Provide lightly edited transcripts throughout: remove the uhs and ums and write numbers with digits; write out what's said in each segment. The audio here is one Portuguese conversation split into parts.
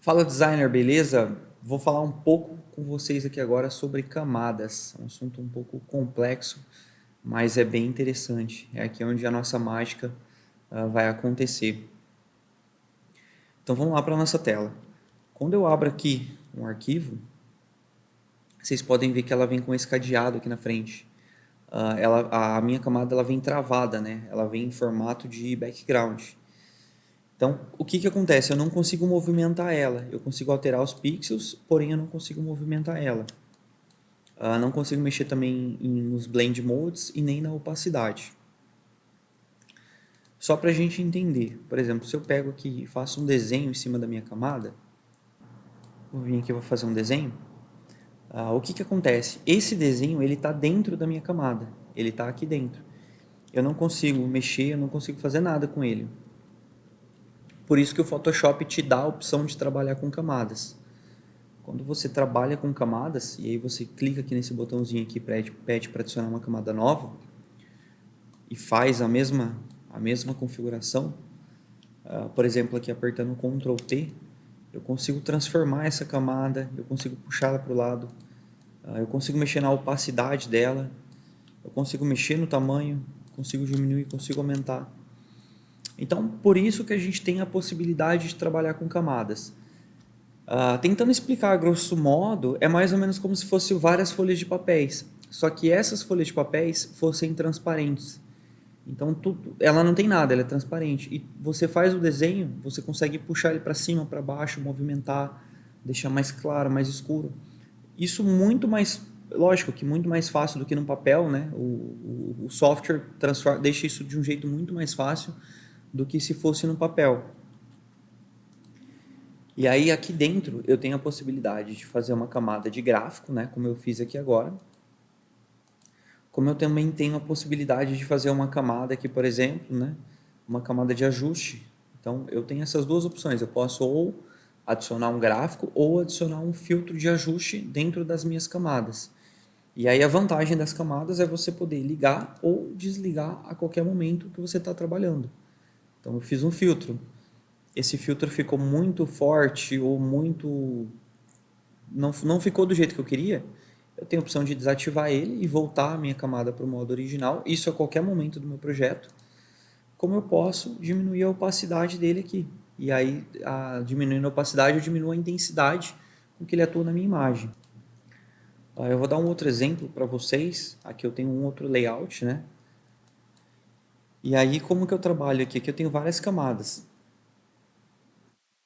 Fala designer, beleza? Vou falar um pouco com vocês aqui agora sobre camadas. É um assunto um pouco complexo, mas é bem interessante. É aqui onde a nossa mágica vai acontecer. Então vamos lá para a nossa tela. Quando eu abro aqui um arquivo, vocês podem ver que ela vem com esse cadeado aqui na frente. A minha camada ela vem travada, né? Ela vem em formato de background. Então, o que acontece? Eu não consigo movimentar ela. Eu consigo alterar os pixels, porém eu não consigo movimentar ela. Não consigo mexer também nos blend modes e nem na opacidade. Só para a gente entender, por exemplo, se eu pego aqui e faço um desenho em cima da minha camada, vou vir aqui e vou fazer um desenho, o que acontece? Esse desenho ele está dentro da minha camada, ele está aqui dentro. Eu não consigo mexer, eu não consigo fazer nada com ele. Por isso que o Photoshop te dá a opção de trabalhar com camadas. Quando você trabalha com camadas, e aí você clica aqui nesse botãozinho aqui, pede para adicionar uma camada nova, e faz a mesma configuração, por exemplo, aqui apertando Ctrl T, eu consigo transformar essa camada, eu consigo puxá-la para o lado, eu consigo mexer na opacidade dela, eu consigo mexer no tamanho, consigo diminuir, consigo aumentar. Então, por isso que a gente tem a possibilidade de trabalhar com camadas. Tentando explicar a grosso modo, é mais ou menos como se fossem várias folhas de papéis, só que essas folhas de papéis fossem transparentes. Então ela não tem nada, ela é transparente. E você faz o desenho, você consegue puxar ele para cima, para baixo, movimentar, deixar mais claro, mais escuro. Isso muito mais, lógico que muito mais fácil do que no papel, né? O software deixa isso de um jeito muito mais fácil do que se fosse no papel. E aí aqui dentro eu tenho a possibilidade de fazer uma camada de gráfico, né? Como eu fiz aqui agora. Como eu também tenho a possibilidade de fazer uma camada aqui, por exemplo, né? Uma camada de ajuste. Então, eu tenho essas duas opções. Eu posso ou adicionar um gráfico ou adicionar um filtro de ajuste dentro das minhas camadas. E aí a vantagem das camadas é você poder ligar ou desligar a qualquer momento que você está trabalhando. Então, eu fiz um filtro. Esse filtro ficou muito forte ou muito... não ficou do jeito que eu queria, eu tenho a opção de desativar ele e voltar a minha camada para o modo original, isso a qualquer momento do meu projeto, como eu posso diminuir a opacidade dele aqui. E aí, diminuindo a opacidade, eu diminuo a intensidade com que ele atua na minha imagem. Eu vou dar um outro exemplo para vocês. Aqui eu tenho um outro layout, né? E aí, como que eu trabalho aqui? Aqui eu tenho várias camadas.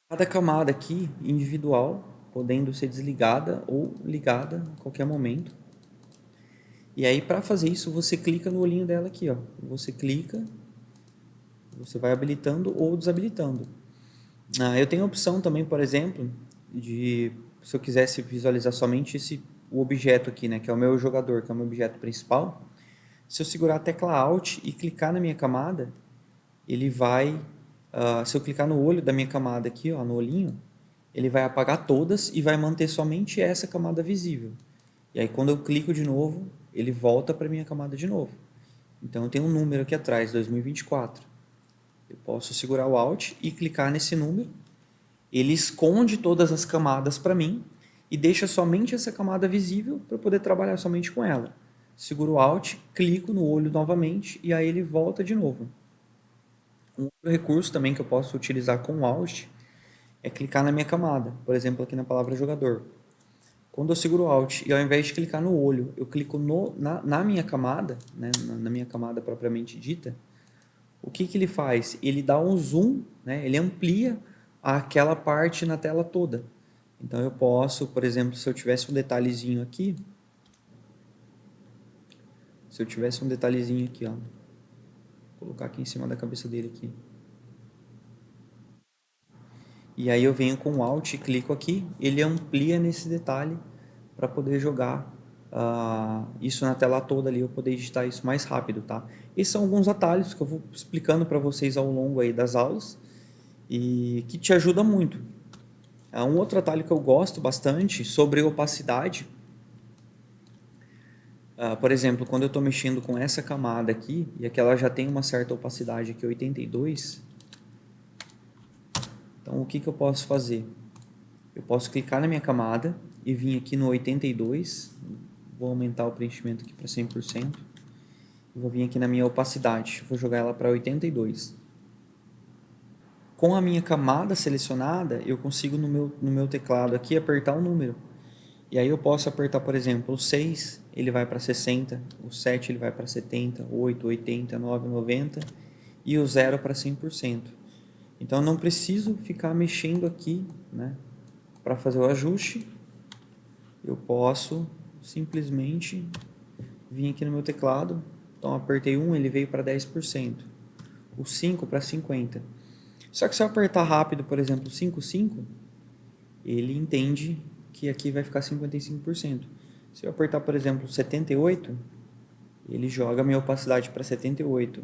Cada camada aqui, individual, podendo ser desligada ou ligada a qualquer momento. E aí, para fazer isso, você clica no olhinho dela aqui, ó. Você clica, você vai habilitando ou desabilitando. Eu tenho a opção também, por exemplo, de se eu quisesse visualizar somente o objeto aqui, né, que é o meu jogador, que é o meu objeto principal. Se eu segurar a tecla Alt e clicar na minha camada, ele vai, se eu clicar no olho da minha camada aqui, ó, no olhinho, ele vai apagar todas e vai manter somente essa camada visível. E aí quando eu clico de novo, ele volta para a minha camada de novo. Então eu tenho um número aqui atrás, 2024. Eu posso segurar o Alt e clicar nesse número. Ele esconde todas as camadas para mim e deixa somente essa camada visível para eu poder trabalhar somente com ela. Seguro o Alt, clico no olho novamente e aí ele volta de novo. Um outro recurso também que eu posso utilizar com o Alt é clicar na minha camada, por exemplo aqui na palavra jogador. Quando eu seguro o Alt e ao invés de clicar no olho, eu clico na minha camada, né, na minha camada propriamente dita, o que ele faz? Ele dá um zoom, né, ele amplia aquela parte na tela toda. Então eu posso, por exemplo, se eu tivesse um detalhezinho aqui, ó, vou colocar aqui em cima da cabeça dele aqui. E aí eu venho com o Alt e clico aqui, ele amplia nesse detalhe para poder jogar isso na tela toda ali, eu poder editar isso mais rápido, tá? Esses são alguns atalhos que eu vou explicando para vocês ao longo aí das aulas e que te ajuda muito. Um outro atalho que eu gosto bastante sobre opacidade, por exemplo, quando eu estou mexendo com essa camada aqui, e aqui ela já tem uma certa opacidade aqui, 82, então o que eu posso fazer? Eu posso clicar na minha camada e vir aqui no 82, vou aumentar o preenchimento aqui para 100%, e vou vir aqui na minha opacidade, vou jogar ela para 82. Com a minha camada selecionada, eu consigo no meu teclado aqui apertar o número. E aí eu posso apertar, por exemplo, o 6, ele vai para 60, o 7 ele vai para 70, 8, 80, 9, 90 e o 0 para 100%. Então eu não preciso ficar mexendo aqui, né, para fazer o ajuste. Eu posso simplesmente vir aqui no meu teclado. Então apertei 1, ele veio para 10%. O 5 para 50%. Só que se eu apertar rápido, por exemplo, 5, ele entende que aqui vai ficar 55%. Se eu apertar, por exemplo, 78, ele joga a minha opacidade para 78,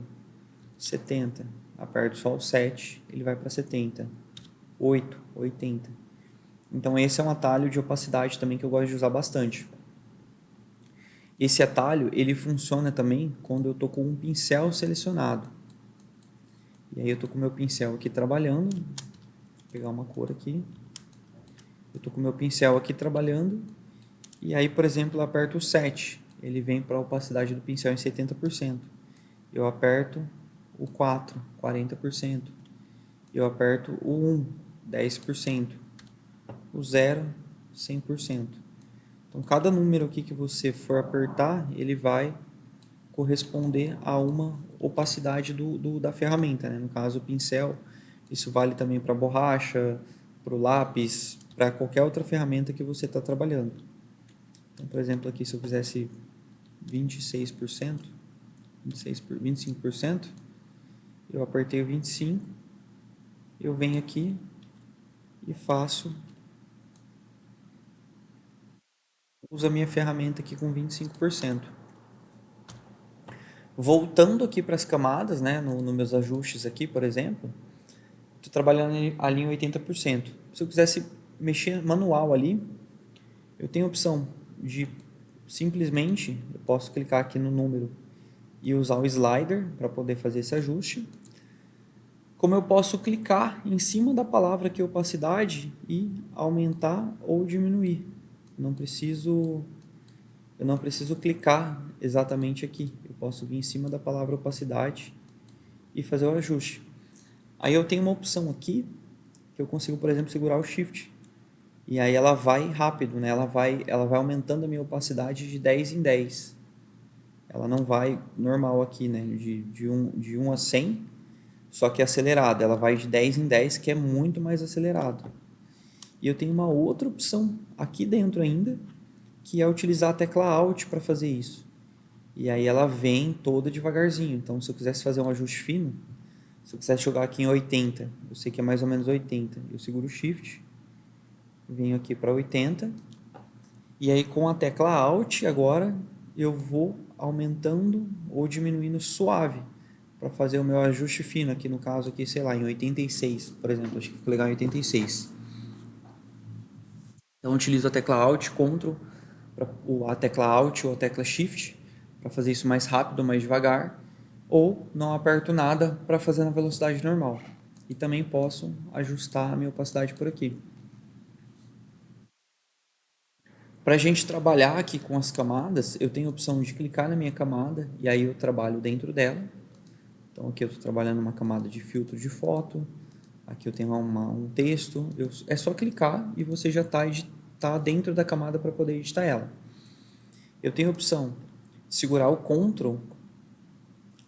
70. Aperto só o 7, ele vai para 70, 8, 80. Então esse é um atalho de opacidade também que eu gosto de usar bastante. Esse atalho, ele funciona também quando eu estou com um pincel selecionado. E aí eu estou com o meu pincel aqui trabalhando. Vou pegar uma cor aqui. Eu estou com o meu pincel aqui trabalhando. E aí, por exemplo, eu aperto o 7. Ele vem para a opacidade do pincel em 70%. Eu aperto o 4, 40%. Eu aperto o 1, 10%. O 0, 100%. Então, cada número aqui que você for apertar, ele vai corresponder a uma opacidade da ferramenta, né? No caso, o pincel, isso vale também para borracha, para o lápis, para qualquer outra ferramenta que você está trabalhando. Então, por exemplo, aqui se eu fizesse 26%, 25%, eu apertei o 25%, eu venho aqui e uso a minha ferramenta aqui com 25%. Voltando aqui para as camadas, né, nos meus ajustes aqui, por exemplo, estou trabalhando ali em 80%. Se eu quisesse mexer manual ali, eu tenho a opção de simplesmente, eu posso clicar aqui no número e usar o slider para poder fazer esse ajuste. Como eu posso clicar em cima da palavra aqui, opacidade, e aumentar ou diminuir. Eu não preciso clicar exatamente aqui. Eu posso vir em cima da palavra opacidade e fazer o ajuste. Aí eu tenho uma opção aqui que eu consigo, por exemplo, segurar o Shift. E aí ela vai rápido, né? Ela vai aumentando a minha opacidade de 10 em 10. Ela não vai normal aqui, né? De 1 a 100, só que acelerada. Ela vai de 10 em 10, que é muito mais acelerado. E eu tenho uma outra opção aqui dentro ainda, que é utilizar a tecla Alt para fazer isso. E aí ela vem toda devagarzinho. Então, se eu quisesse fazer um ajuste fino, se eu quisesse jogar aqui em 80, eu sei que é mais ou menos 80, eu seguro o Shift, venho aqui para 80, e aí com a tecla Alt agora eu vou aumentando ou diminuindo suave para fazer o meu ajuste fino aqui, no caso aqui, sei lá, em 86, por exemplo, acho que ficou legal em 86. Então, eu utilizo a tecla Alt, Ctrl, a tecla Alt ou a tecla Shift para fazer isso mais rápido, mais devagar, ou não aperto nada para fazer na velocidade normal. E também posso ajustar a minha opacidade por aqui. Para a gente trabalhar aqui com as camadas, eu tenho a opção de clicar na minha camada e aí eu trabalho dentro dela. Então aqui eu estou trabalhando uma camada de filtro de foto, aqui eu tenho um texto, é só clicar e você já está dentro da camada para poder editar ela. Eu tenho a opção de segurar o Ctrl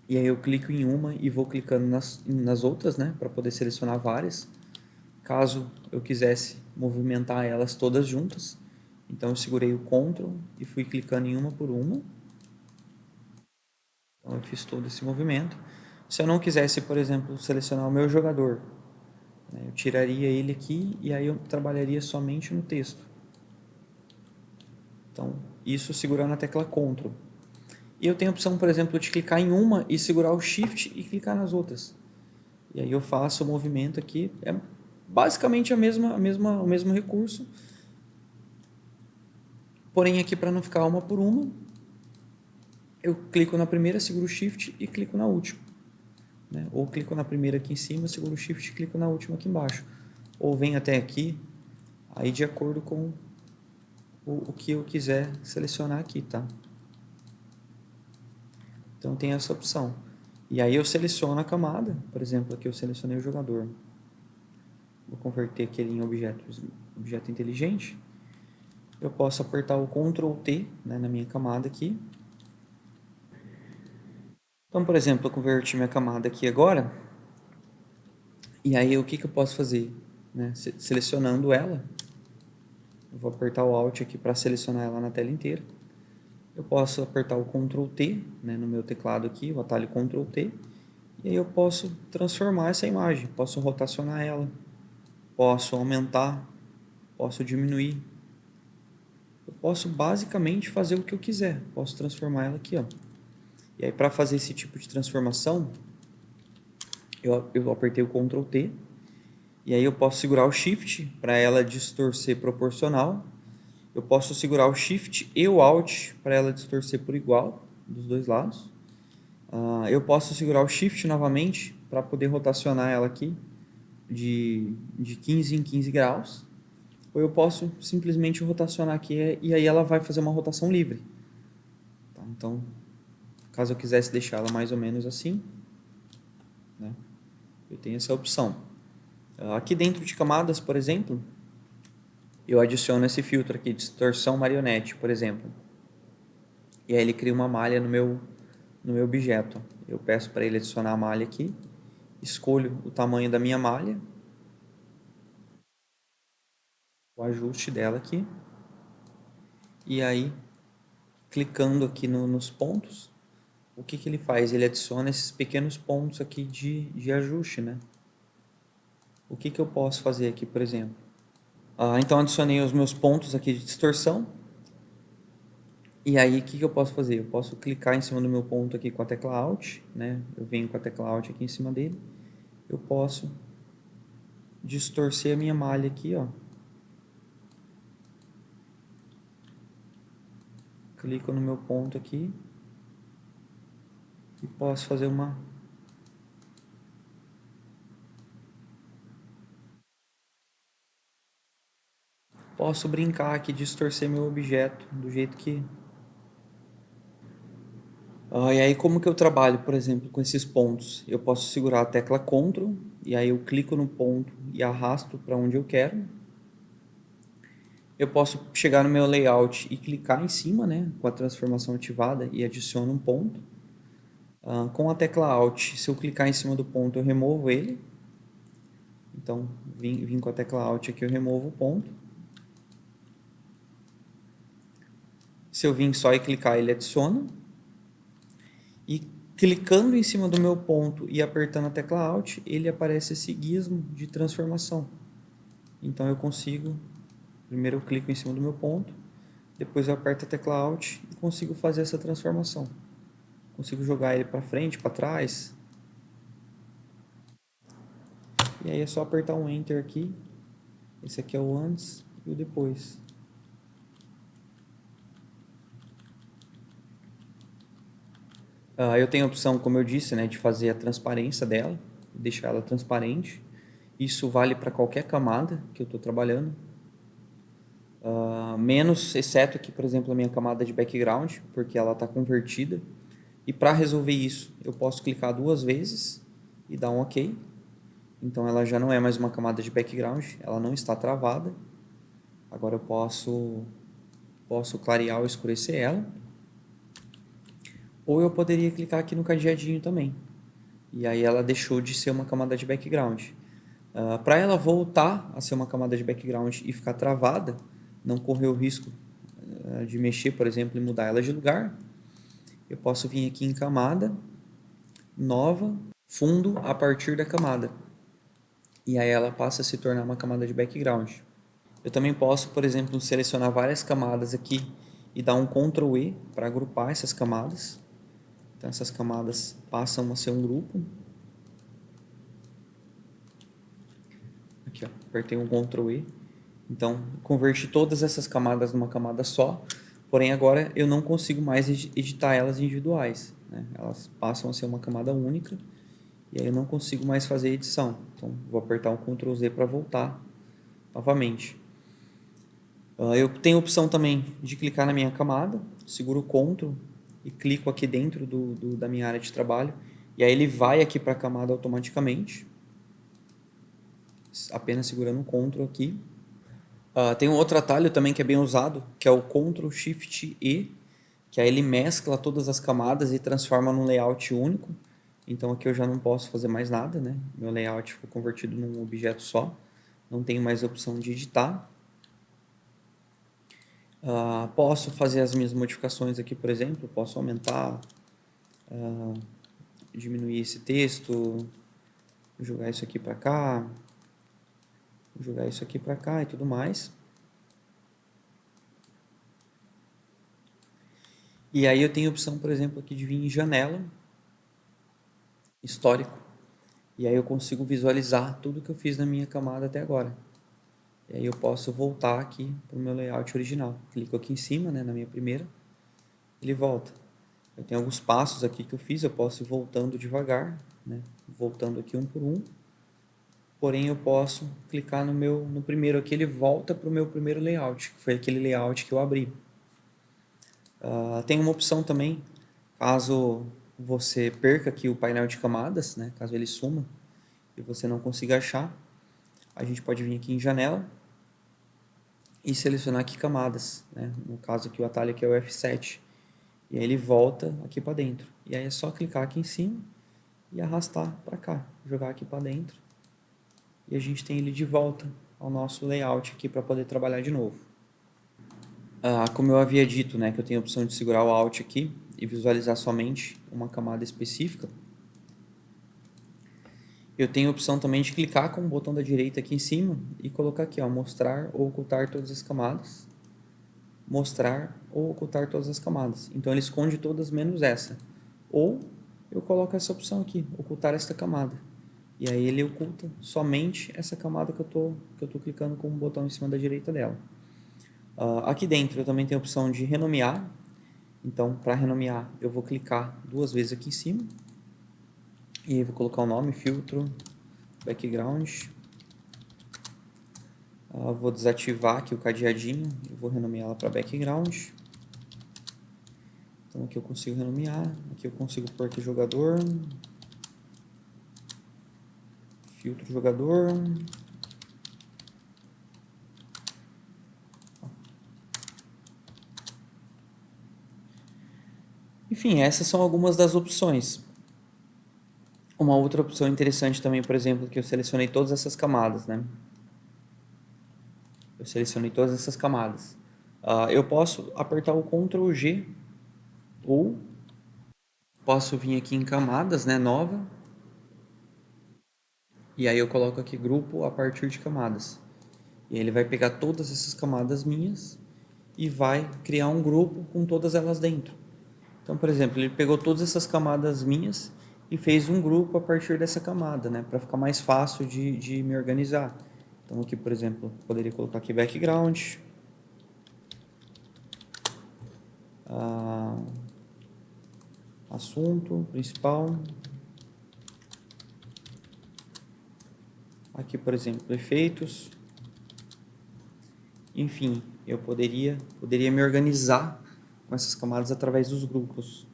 e aí eu clico em uma e vou clicando nas outras, né, para poder selecionar várias. Caso eu quisesse movimentar elas todas juntas, então eu segurei o Ctrl e fui clicando em uma por uma. Então eu fiz todo esse movimento. Se eu não quisesse, por exemplo, selecionar o meu jogador, né, eu tiraria ele aqui e aí eu trabalharia somente no texto. Então, isso segurando a tecla Ctrl. E eu tenho a opção, por exemplo, de clicar em uma e segurar o Shift e clicar nas outras. E aí eu faço o movimento aqui. É basicamente o mesmo recurso. Porém, aqui para não ficar uma por uma, eu clico na primeira, seguro o Shift e clico na última. Né? Ou clico na primeira aqui em cima, seguro o Shift e clico na última aqui embaixo. Ou venho até aqui, aí de acordo com o que eu quiser selecionar aqui, tá? Então tem essa opção. E aí eu seleciono a camada, por exemplo, aqui eu selecionei o jogador. Vou converter aquele em objeto inteligente. Eu posso apertar o Ctrl T, né, na minha camada aqui. Então, por exemplo, eu converti minha camada aqui agora. E aí o que eu posso fazer? Né? Selecionando ela, eu vou apertar o Alt aqui para selecionar ela na tela inteira. Eu posso apertar o Ctrl T, né, no meu teclado aqui, o atalho Ctrl T, e aí eu posso transformar essa imagem, posso rotacionar ela, posso aumentar, posso diminuir. Eu posso basicamente fazer o que eu quiser, posso transformar ela aqui, ó. E aí para fazer esse tipo de transformação, eu apertei o Ctrl T, e aí eu posso segurar o Shift para ela distorcer proporcional. Eu posso segurar o Shift e o Alt para ela distorcer por igual, dos dois lados. Eu posso segurar o Shift novamente para poder rotacionar ela aqui de 15 em 15 graus. Ou eu posso simplesmente rotacionar aqui e aí ela vai fazer uma rotação livre. Tá? Então, caso eu quisesse deixar ela mais ou menos assim, né, eu tenho essa opção. Aqui dentro de camadas, por exemplo, eu adiciono esse filtro aqui, distorção marionete, por exemplo. E aí ele cria uma malha no meu objeto. Eu peço para ele adicionar a malha aqui, escolho o tamanho da minha malha, o ajuste dela aqui, e aí, clicando aqui nos pontos, o que ele faz? Ele adiciona esses pequenos pontos aqui de ajuste, né? O que eu posso fazer aqui, por exemplo? Então, adicionei os meus pontos aqui de distorção. E aí, o que eu posso fazer? Eu posso clicar em cima do meu ponto aqui com a tecla Alt, né? Eu venho com a tecla Alt aqui em cima dele. Eu posso distorcer a minha malha aqui, ó. Clico no meu ponto aqui e posso fazer uma... Posso brincar aqui, distorcer meu objeto do jeito que... e aí como que eu trabalho, por exemplo, com esses pontos? Eu posso segurar a tecla Ctrl e aí eu clico no ponto e arrasto para onde eu quero. Eu posso chegar no meu layout e clicar em cima, né, com a transformação ativada e adiciono um ponto. Com a tecla Alt, se eu clicar em cima do ponto, eu removo ele. Então, vim com a tecla Alt aqui, eu removo o ponto. Se eu vim só e clicar, ele adiciona. E clicando em cima do meu ponto e apertando a tecla Alt, ele aparece esse gizmo de transformação. Então eu consigo, primeiro eu clico em cima do meu ponto, depois eu aperto a tecla Alt e consigo fazer essa transformação. Consigo jogar ele para frente, para trás. E aí é só apertar um Enter aqui. Esse aqui é o antes e o depois. Eu tenho a opção, como eu disse, né, de fazer a transparência dela, deixar ela transparente. Isso vale para qualquer camada que eu estou trabalhando. Menos, exceto aqui, por exemplo, a minha camada de background, porque ela está convertida. E para resolver isso, eu posso clicar duas vezes e dar um OK. Então ela já não é mais uma camada de background, ela não está travada. Agora eu posso clarear ou escurecer ela. Ou eu poderia clicar aqui no cadeadinho também. E aí ela deixou de ser uma camada de background. Para ela voltar a ser uma camada de background e ficar travada, não correr o risco de mexer, por exemplo, e mudar ela de lugar, eu posso vir aqui em camada, nova, fundo a partir da camada. E aí ela passa a se tornar uma camada de background. Eu também posso, por exemplo, selecionar várias camadas aqui e dar um Ctrl E para agrupar essas camadas. Então essas camadas passam a ser um grupo. Aqui, ó, apertei um Ctrl E. Então, converti todas essas camadas numa camada só. Porém, agora eu não consigo mais editar elas individuais, né? Elas passam a ser uma camada única. E aí eu não consigo mais fazer edição. Então, vou apertar um Ctrl Z para voltar novamente. Eu tenho a opção também de clicar na minha camada, seguro o Ctrl e clico aqui dentro da minha área de trabalho, e aí ele vai aqui para a camada automaticamente, apenas segurando o Ctrl aqui. Tem um outro atalho também que é bem usado, que é o Ctrl Shift E, que aí ele mescla todas as camadas e transforma num layout único. Então aqui eu já não posso fazer mais nada, né? Meu layout ficou convertido num objeto só, não tenho mais a opção de editar. Posso fazer as minhas modificações aqui, por exemplo, posso aumentar, diminuir esse texto, jogar isso aqui para cá, jogar isso aqui para cá e tudo mais. E aí eu tenho a opção, por exemplo, aqui de vir em janela, histórico, e aí eu consigo visualizar tudo que eu fiz na minha camada até agora. E aí eu posso voltar aqui para o meu layout original. Clico aqui em cima, né, na minha primeira, ele volta. Eu tenho alguns passos aqui que eu fiz, eu posso ir voltando devagar, né, voltando aqui um por um. Porém, eu posso clicar no primeiro aqui, ele volta para o meu primeiro layout, que foi aquele layout que eu abri. Tem uma opção também, caso você perca aqui o painel de camadas, né, caso ele suma e você não consiga achar, a gente pode vir aqui em janela e selecionar aqui camadas, né, no caso aqui o atalho aqui é o F7, e aí ele volta aqui para dentro. E aí é só clicar aqui em cima e arrastar para cá, jogar aqui para dentro, e a gente tem ele de volta ao nosso layout aqui para poder trabalhar de novo. Como eu havia dito, né, que eu tenho a opção de segurar o Alt aqui e visualizar somente uma camada específica, eu tenho a opção também de clicar com o botão da direita aqui em cima e colocar aqui, ó, mostrar ou ocultar todas as camadas, mostrar ou ocultar todas as camadas. Então ele esconde todas menos essa. Ou eu coloco essa opção aqui, ocultar esta camada. E aí ele oculta somente essa camada que eu tô clicando com o botão em cima da direita dela. Aqui dentro eu também tenho a opção de renomear. Então, para renomear, eu vou clicar duas vezes aqui em cima. E aí vou colocar o nome, filtro, background. Vou desativar aqui o cadeadinho e vou renomear ela para background. Então aqui eu consigo renomear. Aqui eu consigo pôr aqui jogador. Filtro jogador. Enfim, essas são algumas das opções. Uma outra opção interessante também, por exemplo, que eu selecionei todas essas camadas, né? Eu selecionei todas essas camadas. Eu posso apertar o Ctrl G ou posso vir aqui em camadas, né, nova. E aí eu coloco aqui grupo a partir de camadas. E aí ele vai pegar todas essas camadas minhas e vai criar um grupo com todas elas dentro. Então, por exemplo, ele pegou todas essas camadas minhas e fez um grupo a partir dessa camada, né? Para ficar mais fácil de me organizar. Então aqui, por exemplo, poderia colocar aqui background. Assunto principal. Aqui, por exemplo, efeitos. Enfim, eu poderia me organizar com essas camadas através dos grupos.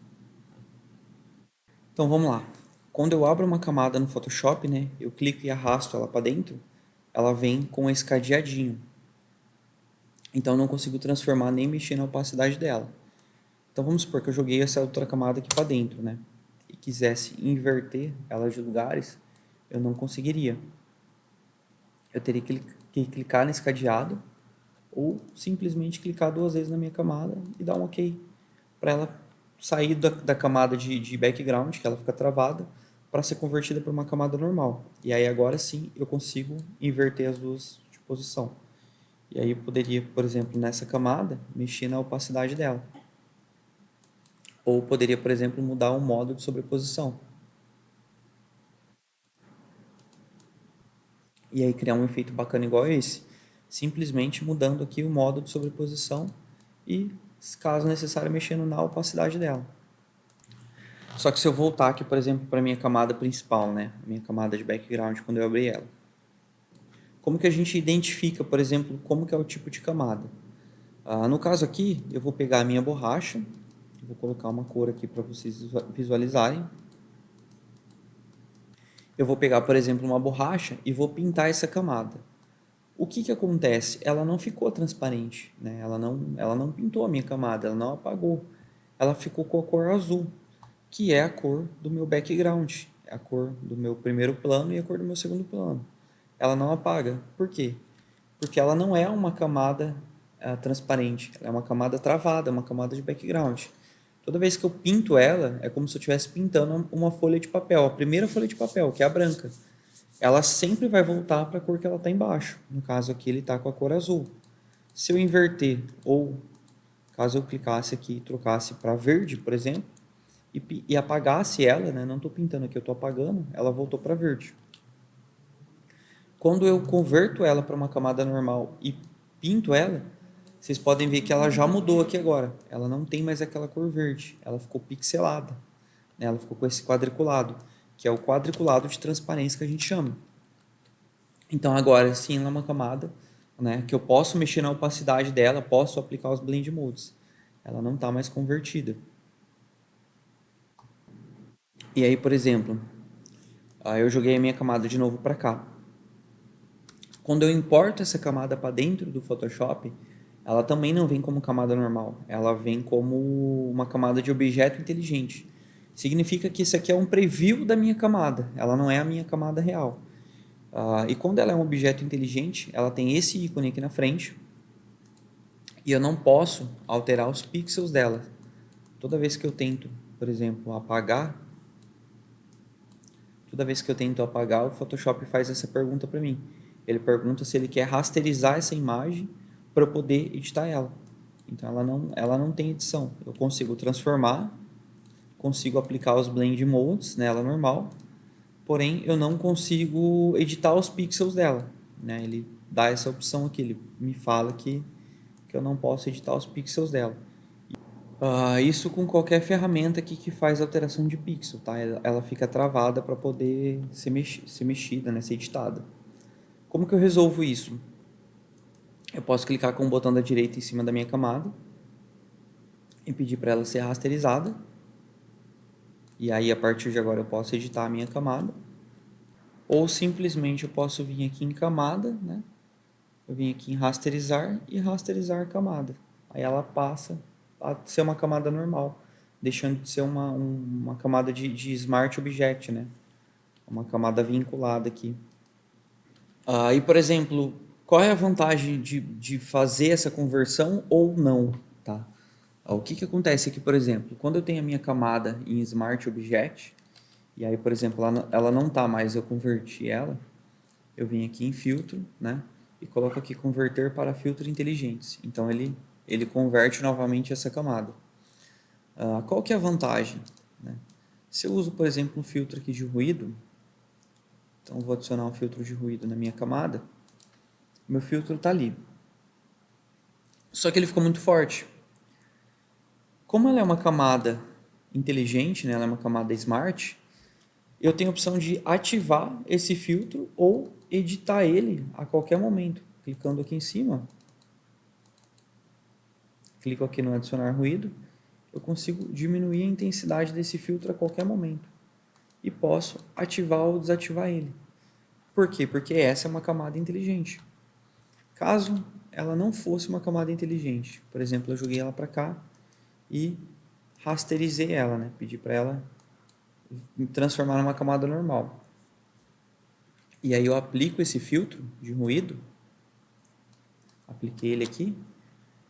Então vamos lá. Quando eu abro uma camada no Photoshop, né, eu clico e arrasto ela para dentro, ela vem com esse cadeadinho. Então eu não consigo transformar nem mexer na opacidade dela. Então vamos supor que eu joguei essa outra camada aqui para dentro, né, e quisesse inverter ela de lugares, eu não conseguiria. Eu teria que clicar nesse cadeado ou simplesmente clicar duas vezes na minha camada e dar um OK para ela sair da camada de background, que ela fica travada, para ser convertida para uma camada normal. E aí agora sim eu consigo inverter as duas de posição. E aí eu poderia, por exemplo, nessa camada, mexer na opacidade dela. Ou poderia, por exemplo, mudar o modo de sobreposição. E aí criar um efeito bacana igual esse. Simplesmente mudando aqui o modo de sobreposição e, caso necessário, mexendo na opacidade dela. Só que se eu voltar aqui, por exemplo, para a minha camada principal, né? A minha camada de background, quando eu abri ela. Como que a gente identifica, por exemplo, como que é o tipo de camada? No caso aqui, eu vou pegar a minha borracha, vou colocar uma cor aqui para vocês visualizarem. Eu vou pegar, por exemplo, uma borracha e vou pintar essa camada. O que que acontece? Ela não ficou transparente, né? Ela não pintou a minha camada, ela não apagou. Ela ficou com a cor azul, que é a cor do meu background, é a cor do meu primeiro plano e a cor do meu segundo plano. Ela não apaga. Por quê? Porque ela não é uma camada transparente, ela é uma camada travada, uma camada de background. Toda vez que eu pinto ela, é como se eu estivesse pintando uma folha de papel, a primeira folha de papel, que é a branca. Ela sempre vai voltar para a cor que ela está embaixo. No caso aqui, ele está com a cor azul. Se eu inverter, ou caso eu clicasse aqui e trocasse para verde, por exemplo, e apagasse ela, né? Não estou pintando aqui, eu estou apagando, ela voltou para verde. Quando eu converto ela para uma camada normal e pinto ela, vocês podem ver que ela já mudou aqui agora. Ela não tem mais aquela cor verde, ela ficou pixelada, né? Ela ficou com esse quadriculado, que é o quadriculado de transparência que a gente chama. Então agora sim ela é uma camada, né, que eu posso mexer na opacidade dela, posso aplicar os blend modes. Ela não está mais convertida. E aí, por exemplo, eu joguei a minha camada de novo para cá. Quando eu importo essa camada para dentro do Photoshop, ela também não vem como camada normal, ela vem como uma camada de objeto inteligente. Significa que isso aqui é um preview da minha camada, ela não é a minha camada real. E quando ela é um objeto inteligente, ela tem esse ícone aqui na frente, e eu não posso alterar os pixels dela. Toda vez que eu tento, por exemplo, apagar, o Photoshop faz essa pergunta para mim. Ele pergunta se ele quer rasterizar essa imagem para eu poder editar ela. Então ela não tem edição. Eu consigo transformar, consigo aplicar os blend modes nela normal, porém eu não consigo editar os pixels dela, né? Ele dá essa opção aqui, ele me fala que eu não posso editar os pixels dela. Isso com qualquer ferramenta aqui que faz alteração de pixel, tá? Ela fica travada para poder ser mexida, né? Ser editada. Como que eu resolvo isso? Eu posso clicar com o botão da direita em cima da minha camada e pedir para ela ser rasterizada. E aí, a partir de agora, eu posso editar a minha camada. Ou simplesmente eu posso vir aqui em camada, né? Eu vim aqui em rasterizar e rasterizar a camada. Aí ela passa a ser uma camada normal, deixando de ser uma camada de Smart Object, né? Uma camada vinculada aqui. E, por exemplo, qual é a vantagem de fazer essa conversão ou não, tá? O que acontece aqui, por exemplo, quando eu tenho a minha camada em Smart Object, e aí, por exemplo, ela não está mais, eu converti ela, eu vim aqui em filtro, né? E coloco aqui converter para filtros inteligentes. Então ele converte novamente essa camada. Qual que é a vantagem, né? Se eu uso, por exemplo, um filtro aqui de ruído, então vou adicionar um filtro de ruído na minha camada, meu filtro está ali. Só que ele ficou muito forte. Como ela é uma camada inteligente, né? Ela é uma camada smart, eu tenho a opção de ativar esse filtro ou editar ele a qualquer momento. Clicando aqui em cima, clico aqui no adicionar ruído, eu consigo diminuir a intensidade desse filtro a qualquer momento. E posso ativar ou desativar ele. Por quê? Porque essa é uma camada inteligente. Caso ela não fosse uma camada inteligente, por exemplo, eu joguei ela para cá e rasterizei ela, né? Pedi para ela me transformar numa camada normal. E aí eu aplico esse filtro de ruído, apliquei ele aqui,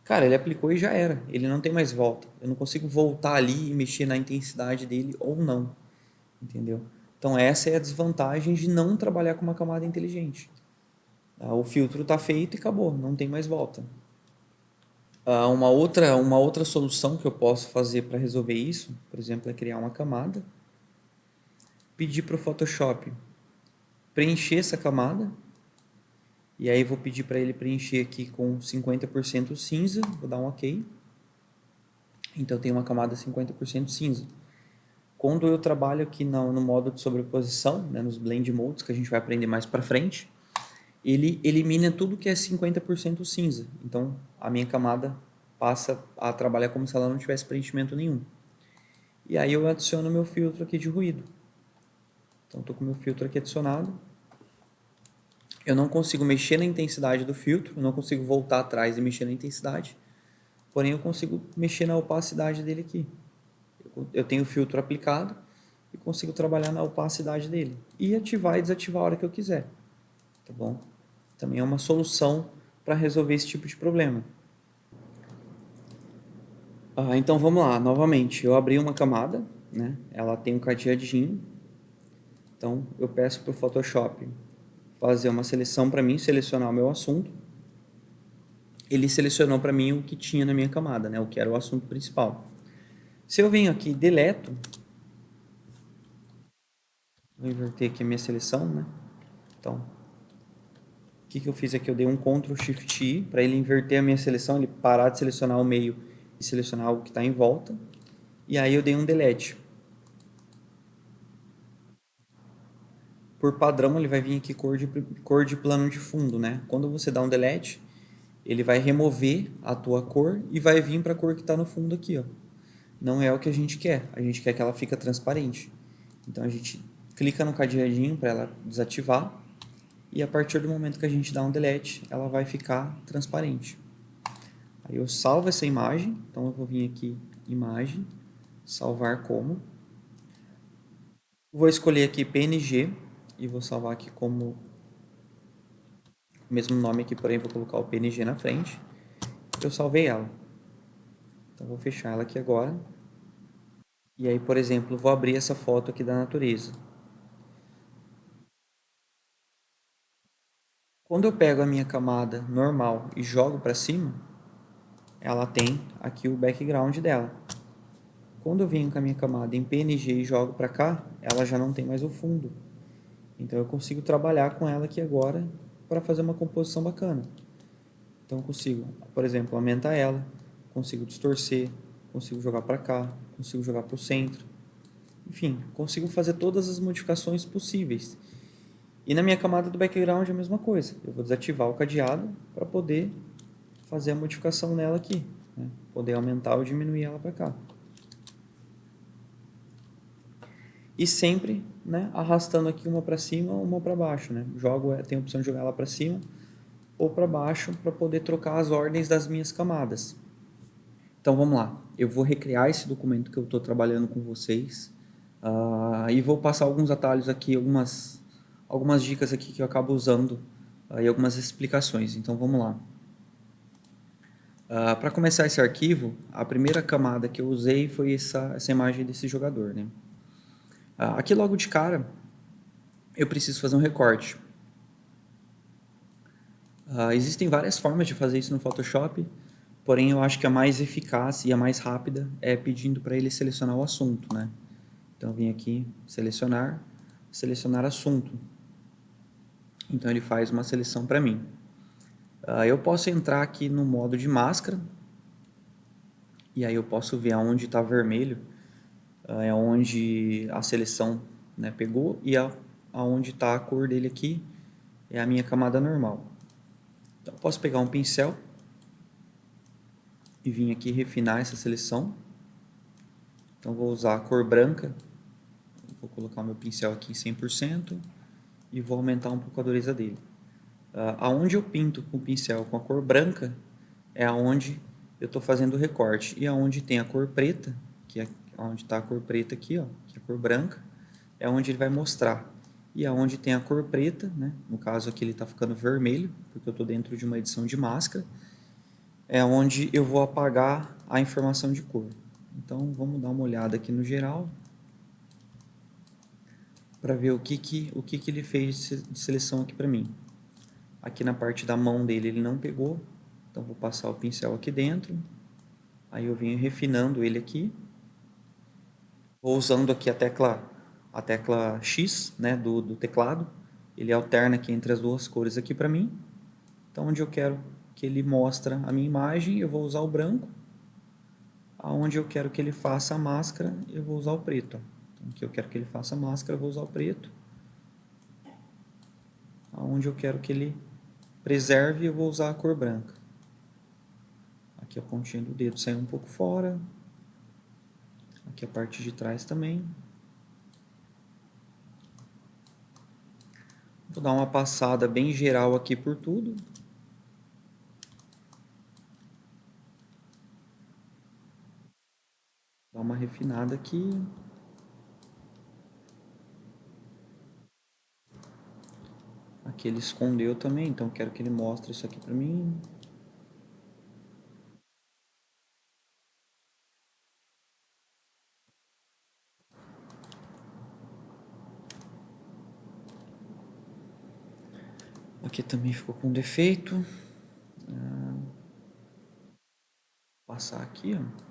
cara, ele aplicou e já era, ele não tem mais volta. Eu não consigo voltar ali e mexer na intensidade dele ou não, entendeu? Então essa é a desvantagem de não trabalhar com uma camada inteligente. O filtro está feito e acabou, não tem mais volta. Uma outra solução que eu posso fazer para resolver isso, por exemplo, é criar uma camada, pedir para o Photoshop preencher essa camada, e aí vou pedir para ele preencher aqui com 50% cinza, vou dar um OK. Então eu tenho uma camada 50% cinza. Quando eu trabalho aqui no modo de sobreposição, né, nos blend modes, que a gente vai aprender mais para frente, ele elimina tudo que é 50% cinza. Então a minha camada passa a trabalhar como se ela não tivesse preenchimento nenhum. E aí eu adiciono meu filtro aqui de ruído. Então estou com meu filtro aqui adicionado. Eu não consigo mexer na intensidade do filtro, eu não consigo voltar atrás e mexer na intensidade, porém eu consigo mexer na opacidade dele aqui. Eu tenho o filtro aplicado e consigo trabalhar na opacidade dele e ativar e desativar a hora que eu quiser, tá bom? Também é uma solução para resolver esse tipo de problema. Então vamos lá, novamente, eu abri uma camada, né? Ela tem um cadeadinho, então eu peço para o Photoshop fazer uma seleção para mim, selecionar o meu assunto. Ele selecionou para mim o que tinha na minha camada, né? O que era o assunto principal. Se eu venho aqui e deleto, vou inverter aqui a minha seleção, né? Então, o que eu fiz aqui? Eu dei um Ctrl Shift I para ele inverter a minha seleção, ele parar de selecionar o meio e selecionar o que está em volta. E aí eu dei um delete. Por padrão, ele vai vir aqui cor de plano de fundo, né? Quando você dá um delete, ele vai remover a tua cor e vai vir para a cor que está no fundo aqui, ó. Não é o que a gente quer. A gente quer que ela fique transparente. Então a gente clica no cadeadinho para ela desativar e a partir do momento que a gente dá um delete, ela vai ficar transparente. Aí eu salvo essa imagem, então eu vou vir aqui, imagem, salvar como. Vou escolher aqui PNG e vou salvar aqui como o mesmo nome aqui, porém vou colocar o PNG na frente. Eu salvei ela. Então vou fechar ela aqui agora. E aí, por exemplo, vou abrir essa foto aqui da natureza. Quando eu pego a minha camada normal e jogo para cima, ela tem aqui o background dela. Quando eu venho com a minha camada em PNG e jogo para cá, ela já não tem mais o fundo. Então eu consigo trabalhar com ela aqui agora para fazer uma composição bacana. Então eu consigo, por exemplo, aumentar ela, consigo distorcer, consigo jogar para cá, consigo jogar para o centro. Enfim, consigo fazer todas as modificações possíveis. E na minha camada do background é a mesma coisa. Eu vou desativar o cadeado para poder fazer a modificação nela aqui, né? Poder aumentar ou diminuir ela para cá. E sempre, né, arrastando aqui uma para cima, uma para baixo, né? Tem a opção de jogar ela para cima ou para baixo para poder trocar as ordens das minhas camadas. Então vamos lá, eu vou recriar esse documento que eu estou trabalhando com vocês e vou passar alguns atalhos aqui, algumas dicas aqui que eu acabo usando e algumas explicações. Então vamos lá. Para começar esse arquivo, a primeira camada que eu usei foi essa imagem desse jogador, né? Aqui logo de cara eu preciso fazer um recorte. Existem várias formas de fazer isso no Photoshop, porém eu acho que a mais eficaz e a mais rápida é pedindo para ele selecionar o assunto, né? Então eu vim aqui, selecionar assunto. Então ele faz uma seleção para mim. Eu posso entrar aqui no modo de máscara, e aí eu posso ver aonde está vermelho, é onde a seleção, né, pegou, e aonde está a cor dele aqui é a minha camada normal. Então eu posso pegar um pincel e vir aqui refinar essa seleção. Então vou usar a cor branca, vou colocar o meu pincel aqui em 100% e vou aumentar um pouco a dureza dele. Aonde eu pinto com o pincel com a cor branca é aonde eu estou fazendo o recorte, e aonde tem a cor preta, que é onde está a cor preta aqui, ó, que é a cor branca, é onde ele vai mostrar. E aonde tem a cor preta, né, no caso aqui ele está ficando vermelho, porque eu estou dentro de uma edição de máscara, é onde eu vou apagar a informação de cor. Então vamos dar uma olhada aqui no geral para ver o que ele fez de seleção aqui para mim. Aqui na parte da mão dele ele não pegou, então vou passar o pincel aqui dentro, aí eu venho refinando ele aqui, vou usando aqui a tecla X, né, do teclado, ele alterna aqui entre as duas cores aqui para mim. Então onde eu quero que ele mostre a minha imagem, eu vou usar o branco. Aonde eu quero que ele faça a máscara, eu vou usar o preto. Então aqui eu quero que ele faça a máscara, eu vou usar o preto. Aonde eu quero que ele preserve, eu vou usar a cor branca. Aqui a pontinha do dedo saiu um pouco fora. Aqui a parte de trás também. Vou dar uma passada bem geral aqui por tudo. Dar uma refinada aqui. Aqui ele escondeu também, então quero que ele mostre isso aqui pra mim. Aqui também ficou com defeito. Passar aqui, ó.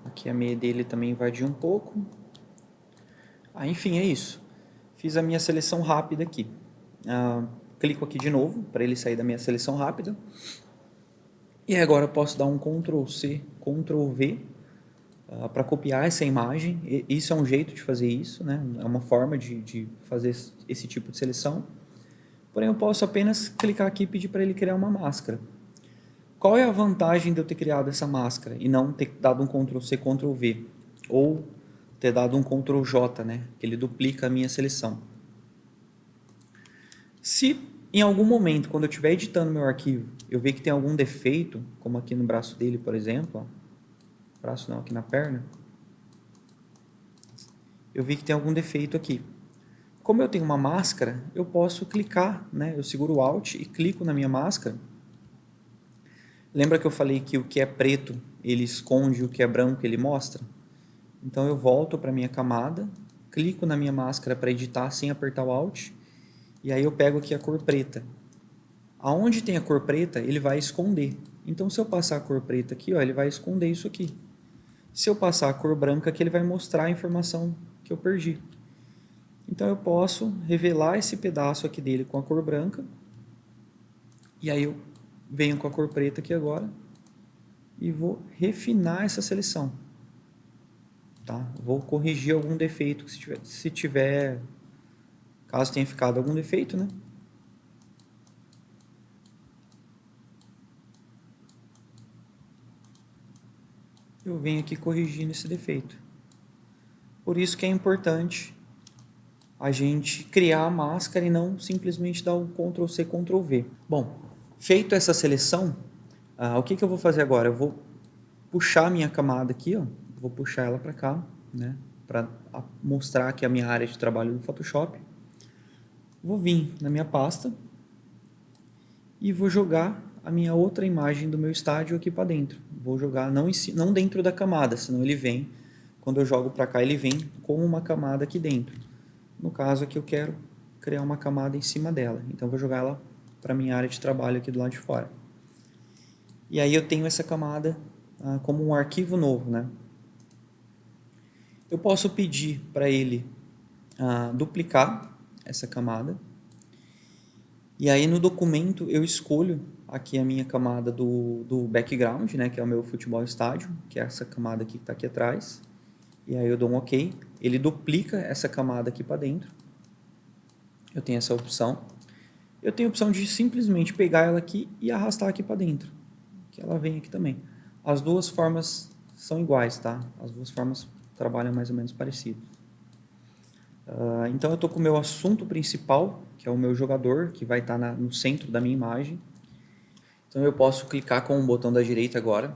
Aqui a meia dele também invadiu um pouco. Enfim, é isso. Fiz a minha seleção rápida aqui. Clico aqui de novo para ele sair da minha seleção rápida. E agora eu posso dar um Ctrl C, Ctrl V para copiar essa imagem. Isso é um jeito de fazer isso, né? É uma forma de fazer esse tipo de seleção. Porém, eu posso apenas clicar aqui e pedir para ele criar uma máscara. Qual é a vantagem de eu ter criado essa máscara e não ter dado um Ctrl C, Ctrl V? Ou ter dado um Ctrl J, né? Que ele duplica a minha seleção. Se em algum momento, quando eu estiver editando meu arquivo, eu ver que tem algum defeito, como aqui no braço dele, por exemplo, ó, braço não, aqui na perna, eu vi que tem algum defeito aqui. Como eu tenho uma máscara, eu posso clicar, né? Eu seguro o Alt e clico na minha máscara. Lembra que eu falei que o que é preto, ele esconde, o que é branco, ele mostra? Então eu volto para minha camada, clico na minha máscara para editar sem apertar o Alt, e aí eu pego aqui a cor preta. Aonde tem a cor preta, ele vai esconder. Então se eu passar a cor preta aqui, ó, ele vai esconder isso aqui. Se eu passar a cor branca aqui, ele vai mostrar a informação que eu perdi. Então eu posso revelar esse pedaço aqui dele com a cor branca, e aí eu venho com a cor preta aqui agora, e vou refinar essa seleção. Tá? Vou corrigir algum defeito, se tiver, caso tenha ficado algum defeito, né? Eu venho aqui corrigindo esse defeito. Por isso que é importante a gente criar a máscara e não simplesmente dar o Ctrl C, Ctrl V. Bom, feito essa seleção, o que eu vou fazer agora? Eu vou puxar a minha camada aqui, ó, vou puxar ela para cá, né, para mostrar aqui a minha área de trabalho do Photoshop. Vou vir na minha pasta e vou jogar a minha outra imagem do meu estádio aqui para dentro. Vou jogar não dentro da camada, senão ele vem, quando eu jogo para cá, ele vem com uma camada aqui dentro. No caso aqui eu quero criar uma camada em cima dela, então vou jogar ela para minha área de trabalho aqui do lado de fora. E aí eu tenho essa camada como um arquivo novo, né? Eu posso pedir para ele duplicar essa camada. E aí no documento eu escolho aqui a minha camada do background, né, que é o meu futebol estádio, que é essa camada aqui que está aqui atrás. E aí eu dou um OK. Ele duplica essa camada aqui para dentro. Eu tenho essa opção. Eu tenho a opção de simplesmente pegar ela aqui e arrastar aqui para dentro, que ela vem aqui também. As duas formas são iguais, tá? As duas formas trabalham mais ou menos parecido. Então eu estou com o meu assunto principal, que é o meu jogador, que vai estar no centro da minha imagem. Então eu posso clicar com o botão da direita agora.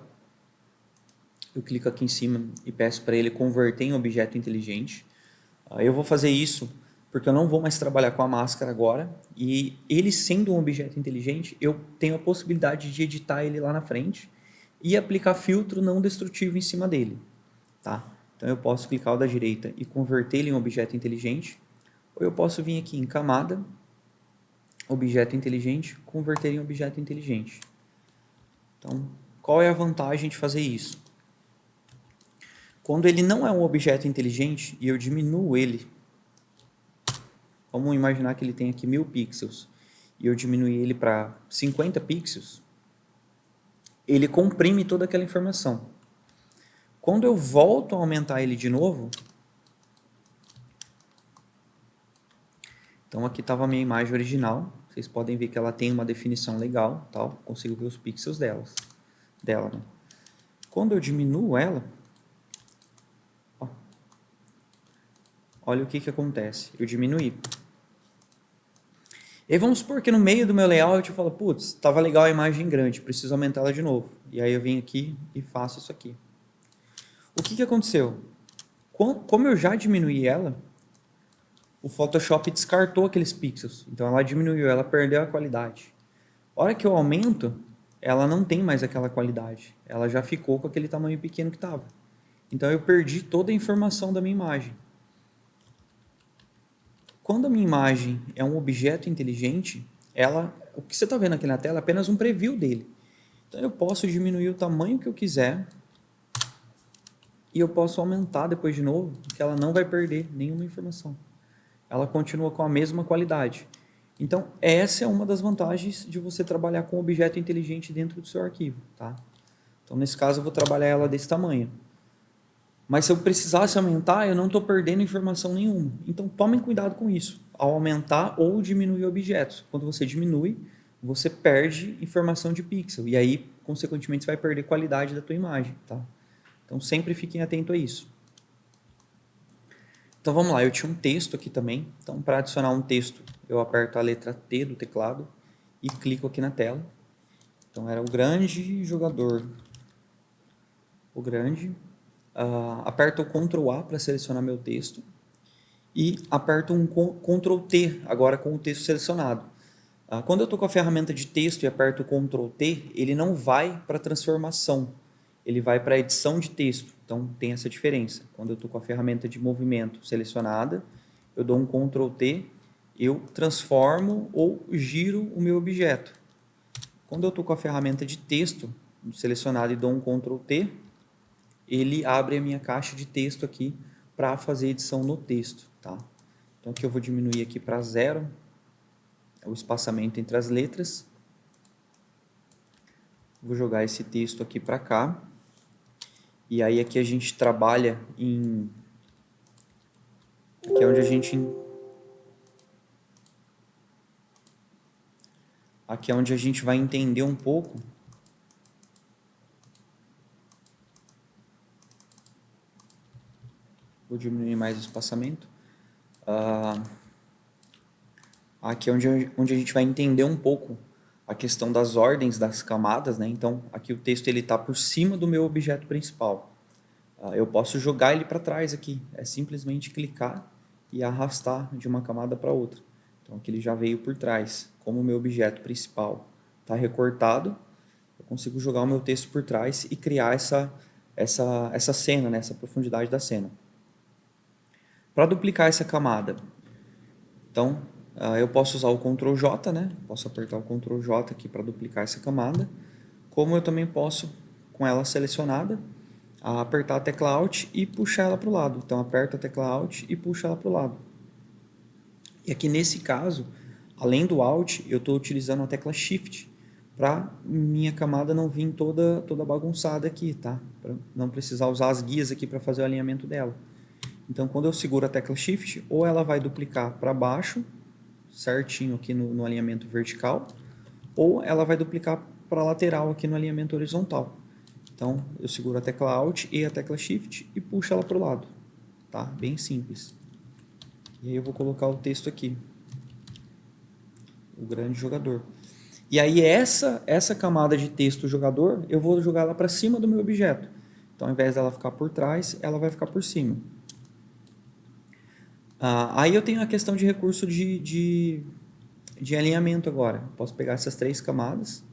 Eu clico aqui em cima e peço para ele converter em objeto inteligente. Eu vou fazer isso porque eu não vou mais trabalhar com a máscara agora. E ele sendo um objeto inteligente, eu tenho a possibilidade de editar ele lá na frente e aplicar filtro não destrutivo em cima dele. Tá? Então eu posso clicar o da direita e converter ele em objeto inteligente. Ou eu posso vir aqui em camada, objeto inteligente, converter em objeto inteligente. Então, qual é a vantagem de fazer isso? Quando ele não é um objeto inteligente e eu diminuo ele Vamos imaginar que ele tem aqui 1000 pixels e eu diminuir ele para 50 pixels, ele comprime toda aquela informação. Quando eu volto a aumentar ele de novo, então aqui estava a minha imagem original, vocês podem ver que ela tem uma definição legal, tal, consigo ver os pixels dela, né? Quando eu diminuo ela, ó, olha o que acontece, eu diminuí. E aí vamos supor que no meio do meu layout eu falo, putz, estava legal a imagem grande, preciso aumentar ela de novo. E aí eu venho aqui e faço isso aqui. O que aconteceu? Como eu já diminuí ela, o Photoshop descartou aqueles pixels. Então ela diminuiu, ela perdeu a qualidade. A hora que eu aumento, ela não tem mais aquela qualidade. Ela já ficou com aquele tamanho pequeno que estava. Então eu perdi toda a informação da minha imagem. Quando a minha imagem é um objeto inteligente, o que você está vendo aqui na tela é apenas um preview dele. Então eu posso diminuir o tamanho que eu quiser e eu posso aumentar depois de novo, que ela não vai perder nenhuma informação. Ela continua com a mesma qualidade. Então, essa é uma das vantagens de você trabalhar com objeto inteligente dentro do seu arquivo, tá? Então, nesse caso, eu vou trabalhar ela desse tamanho. Mas se eu precisasse aumentar, eu não estou perdendo informação nenhuma. Então, tomem cuidado com isso, ao aumentar ou diminuir objetos. Quando você diminui, você perde informação de pixel. E aí, consequentemente, você vai perder qualidade da tua imagem, tá? Então, sempre fiquem atentos a isso. Então vamos lá, eu tinha um texto aqui também. Então para adicionar um texto, eu aperto a letra T do teclado e clico aqui na tela. Então era o grande jogador. O grande. Aperto o Ctrl A para selecionar meu texto. E aperto um Ctrl T agora com o texto selecionado. Quando eu estou com a ferramenta de texto e aperto o Ctrl T, ele não vai para transformação. Ele vai para a edição de texto. Então, tem essa diferença. Quando eu estou com a ferramenta de movimento selecionada, eu dou um Ctrl T, eu transformo ou giro o meu objeto. Quando eu estou com a ferramenta de texto selecionada e dou um Ctrl T, ele abre a minha caixa de texto aqui para fazer edição no texto. Tá? Então, aqui eu vou diminuir aqui para 0, o espaçamento entre as letras. Vou jogar esse texto aqui para cá. E aí aqui a gente trabalha em... Aqui é onde a gente... Aqui é onde a gente vai entender um pouco vou diminuir mais o espaçamento. Aqui é onde a gente vai entender um pouco a questão das ordens das camadas, né? Então, aqui o texto está por cima do meu objeto principal. Eu posso jogar ele para trás aqui. É simplesmente clicar e arrastar de uma camada para outra. Então, aqui ele já veio por trás. Como o meu objeto principal está recortado, eu consigo jogar o meu texto por trás e criar essa cena, né? Essa profundidade da cena. Para duplicar essa camada, então, eu posso usar o Ctrl J, né? Posso apertar o Ctrl J aqui para duplicar essa camada. Como eu também posso, com ela selecionada, apertar a tecla Alt e puxar ela para o lado. Então, aperta a tecla Alt e puxa ela para o lado. E aqui nesse caso, além do Alt, eu estou utilizando a tecla Shift para minha camada não vir toda bagunçada aqui, tá? Para não precisar usar as guias aqui para fazer o alinhamento dela. Então, quando eu seguro a tecla Shift, ou ela vai duplicar para baixo, certinho aqui no alinhamento vertical, ou ela vai duplicar para lateral aqui no alinhamento horizontal. Então, eu seguro a tecla Alt e a tecla Shift e puxo ela para o lado. Tá? Bem simples. E aí eu vou colocar o texto aqui. O grande jogador. E aí essa camada de texto jogador, eu vou jogar ela para cima do meu objeto. Então, ao invés dela ficar por trás, ela vai ficar por cima. Aí eu tenho a questão de recurso de alinhamento agora. Posso pegar essas 3 camadas,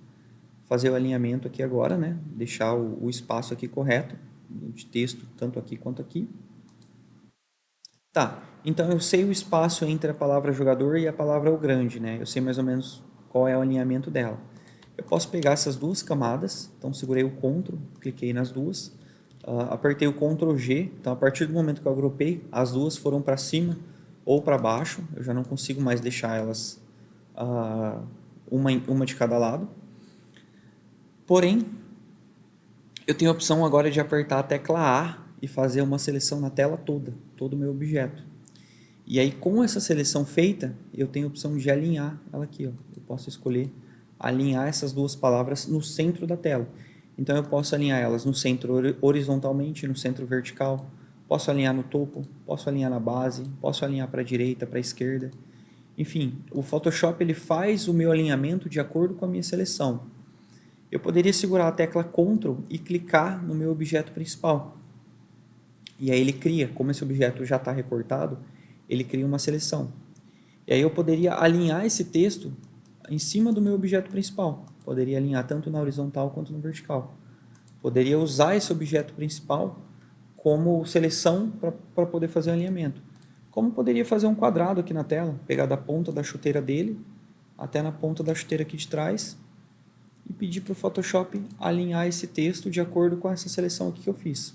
fazer o alinhamento aqui agora, né? Deixar o espaço aqui correto, de texto, tanto aqui quanto aqui. Tá, então eu sei o espaço entre a palavra jogador e a palavra o grande, né? Eu sei mais ou menos qual é o alinhamento dela. Eu posso pegar essas 2 camadas, então segurei o Ctrl, cliquei nas duas, apertei o Ctrl G, então a partir do momento que eu agrupei, as duas foram para cima ou para baixo, eu já não consigo mais deixar elas uma de cada lado. Porém, eu tenho a opção agora de apertar a tecla A e fazer uma seleção na tela toda, todo o meu objeto. E aí, com essa seleção feita, eu tenho a opção de alinhar ela aqui. Ó. Eu posso escolher alinhar essas duas palavras no centro da tela. Então, eu posso alinhar elas no centro horizontalmente, no centro vertical. Posso alinhar no topo, posso alinhar na base, posso alinhar para a direita, para a esquerda. Enfim, o Photoshop ele faz o meu alinhamento de acordo com a minha seleção. Eu poderia segurar a tecla Ctrl e clicar no meu objeto principal. E aí ele cria, como esse objeto já está recortado, ele cria uma seleção. E aí eu poderia alinhar esse texto em cima do meu objeto principal. Poderia alinhar tanto na horizontal quanto no vertical. Poderia usar esse objeto principal como seleção para poder fazer o alinhamento. Como poderia fazer um quadrado aqui na tela, pegar da ponta da chuteira dele até na ponta da chuteira aqui de trás e pedir para o Photoshop alinhar esse texto de acordo com essa seleção aqui que eu fiz.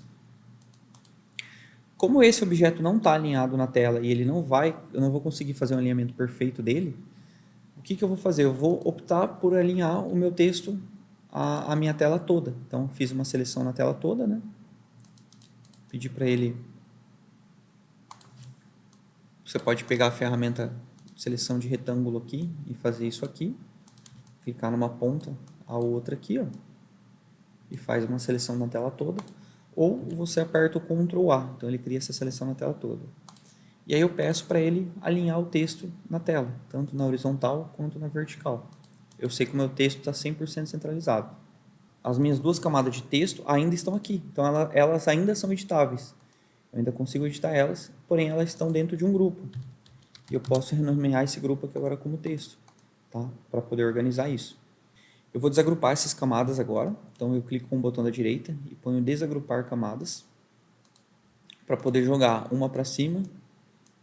Como esse objeto não está alinhado na tela e eu não vou conseguir fazer um alinhamento perfeito dele, o que eu vou fazer? Eu vou optar por alinhar o meu texto à minha tela toda. Então, fiz uma seleção na tela toda, né? Pedi para ele... Você pode pegar a ferramenta seleção de retângulo aqui e fazer isso aqui. Clicar numa ponta, a outra aqui, ó. E faz uma seleção na tela toda. Ou você aperta o Ctrl A. Então, ele cria essa seleção na tela toda. E aí eu peço para ele alinhar o texto na tela, tanto na horizontal quanto na vertical. Eu sei que o meu texto está 100% centralizado. As minhas duas camadas de texto ainda estão aqui, então elas ainda são editáveis. Eu ainda consigo editar elas, porém elas estão dentro de um grupo. E eu posso renomear esse grupo aqui agora como texto, tá? Para poder organizar isso. Eu vou desagrupar essas camadas agora, então eu clico com o botão da direita e ponho desagrupar camadas, para poder jogar uma para cima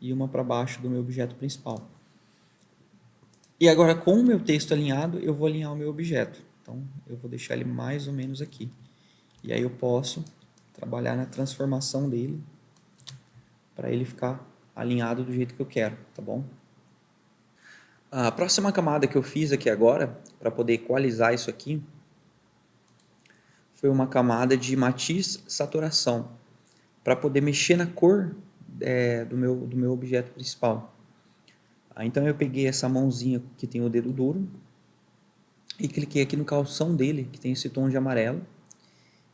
e uma para baixo do meu objeto principal. E agora, com o meu texto alinhado, eu vou alinhar o meu objeto. Então, eu vou deixar ele mais ou menos aqui. E aí eu posso trabalhar na transformação dele para ele ficar alinhado do jeito que eu quero, tá bom? A próxima camada que eu fiz aqui agora, para poder equalizar isso aqui, foi uma camada de matiz saturação, para poder mexer na cor do meu objeto principal. Então eu peguei essa mãozinha que tem o dedo duro e cliquei aqui no calção dele, que tem esse tom de amarelo.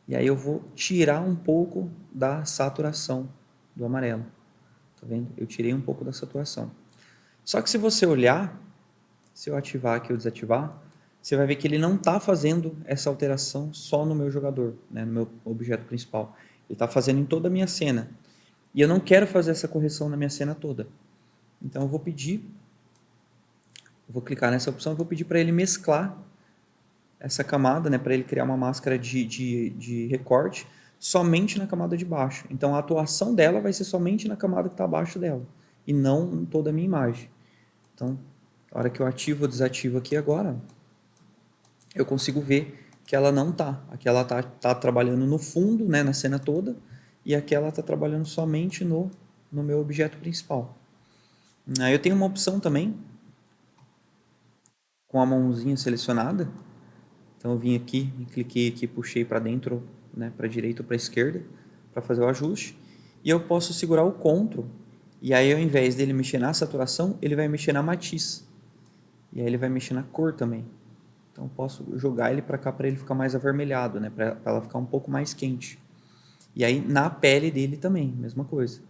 E aí eu vou tirar um pouco da saturação do amarelo. Tá vendo? Eu tirei um pouco da saturação. Só que se você olhar, se eu ativar aqui ou desativar, você vai ver que ele não está fazendo essa alteração só no meu jogador, né, no meu objeto principal. Ele está fazendo em toda a minha cena. E eu não quero fazer essa correção na minha cena toda. Então eu vou clicar nessa opção e vou pedir para ele mesclar essa camada, né, para ele criar uma máscara de recorte somente na camada de baixo. Então a atuação dela vai ser somente na camada que está abaixo dela e não em toda a minha imagem. Então, a hora que eu ativo ou desativo aqui agora, eu consigo ver que ela não está. Aqui ela tá trabalhando no fundo, né, na cena toda, e aqui ela está trabalhando somente no meu objeto principal. Aí eu tenho uma opção também, com a mãozinha selecionada. Então eu vim aqui, cliquei aqui, puxei para dentro, né, para a direita ou para a esquerda, para fazer o ajuste. E eu posso segurar o Ctrl, e aí ao invés dele mexer na saturação, ele vai mexer na matiz. E aí ele vai mexer na cor também. Então eu posso jogar ele para cá para ele ficar mais avermelhado, né, para ela ficar um pouco mais quente. E aí na pele dele também, mesma coisa.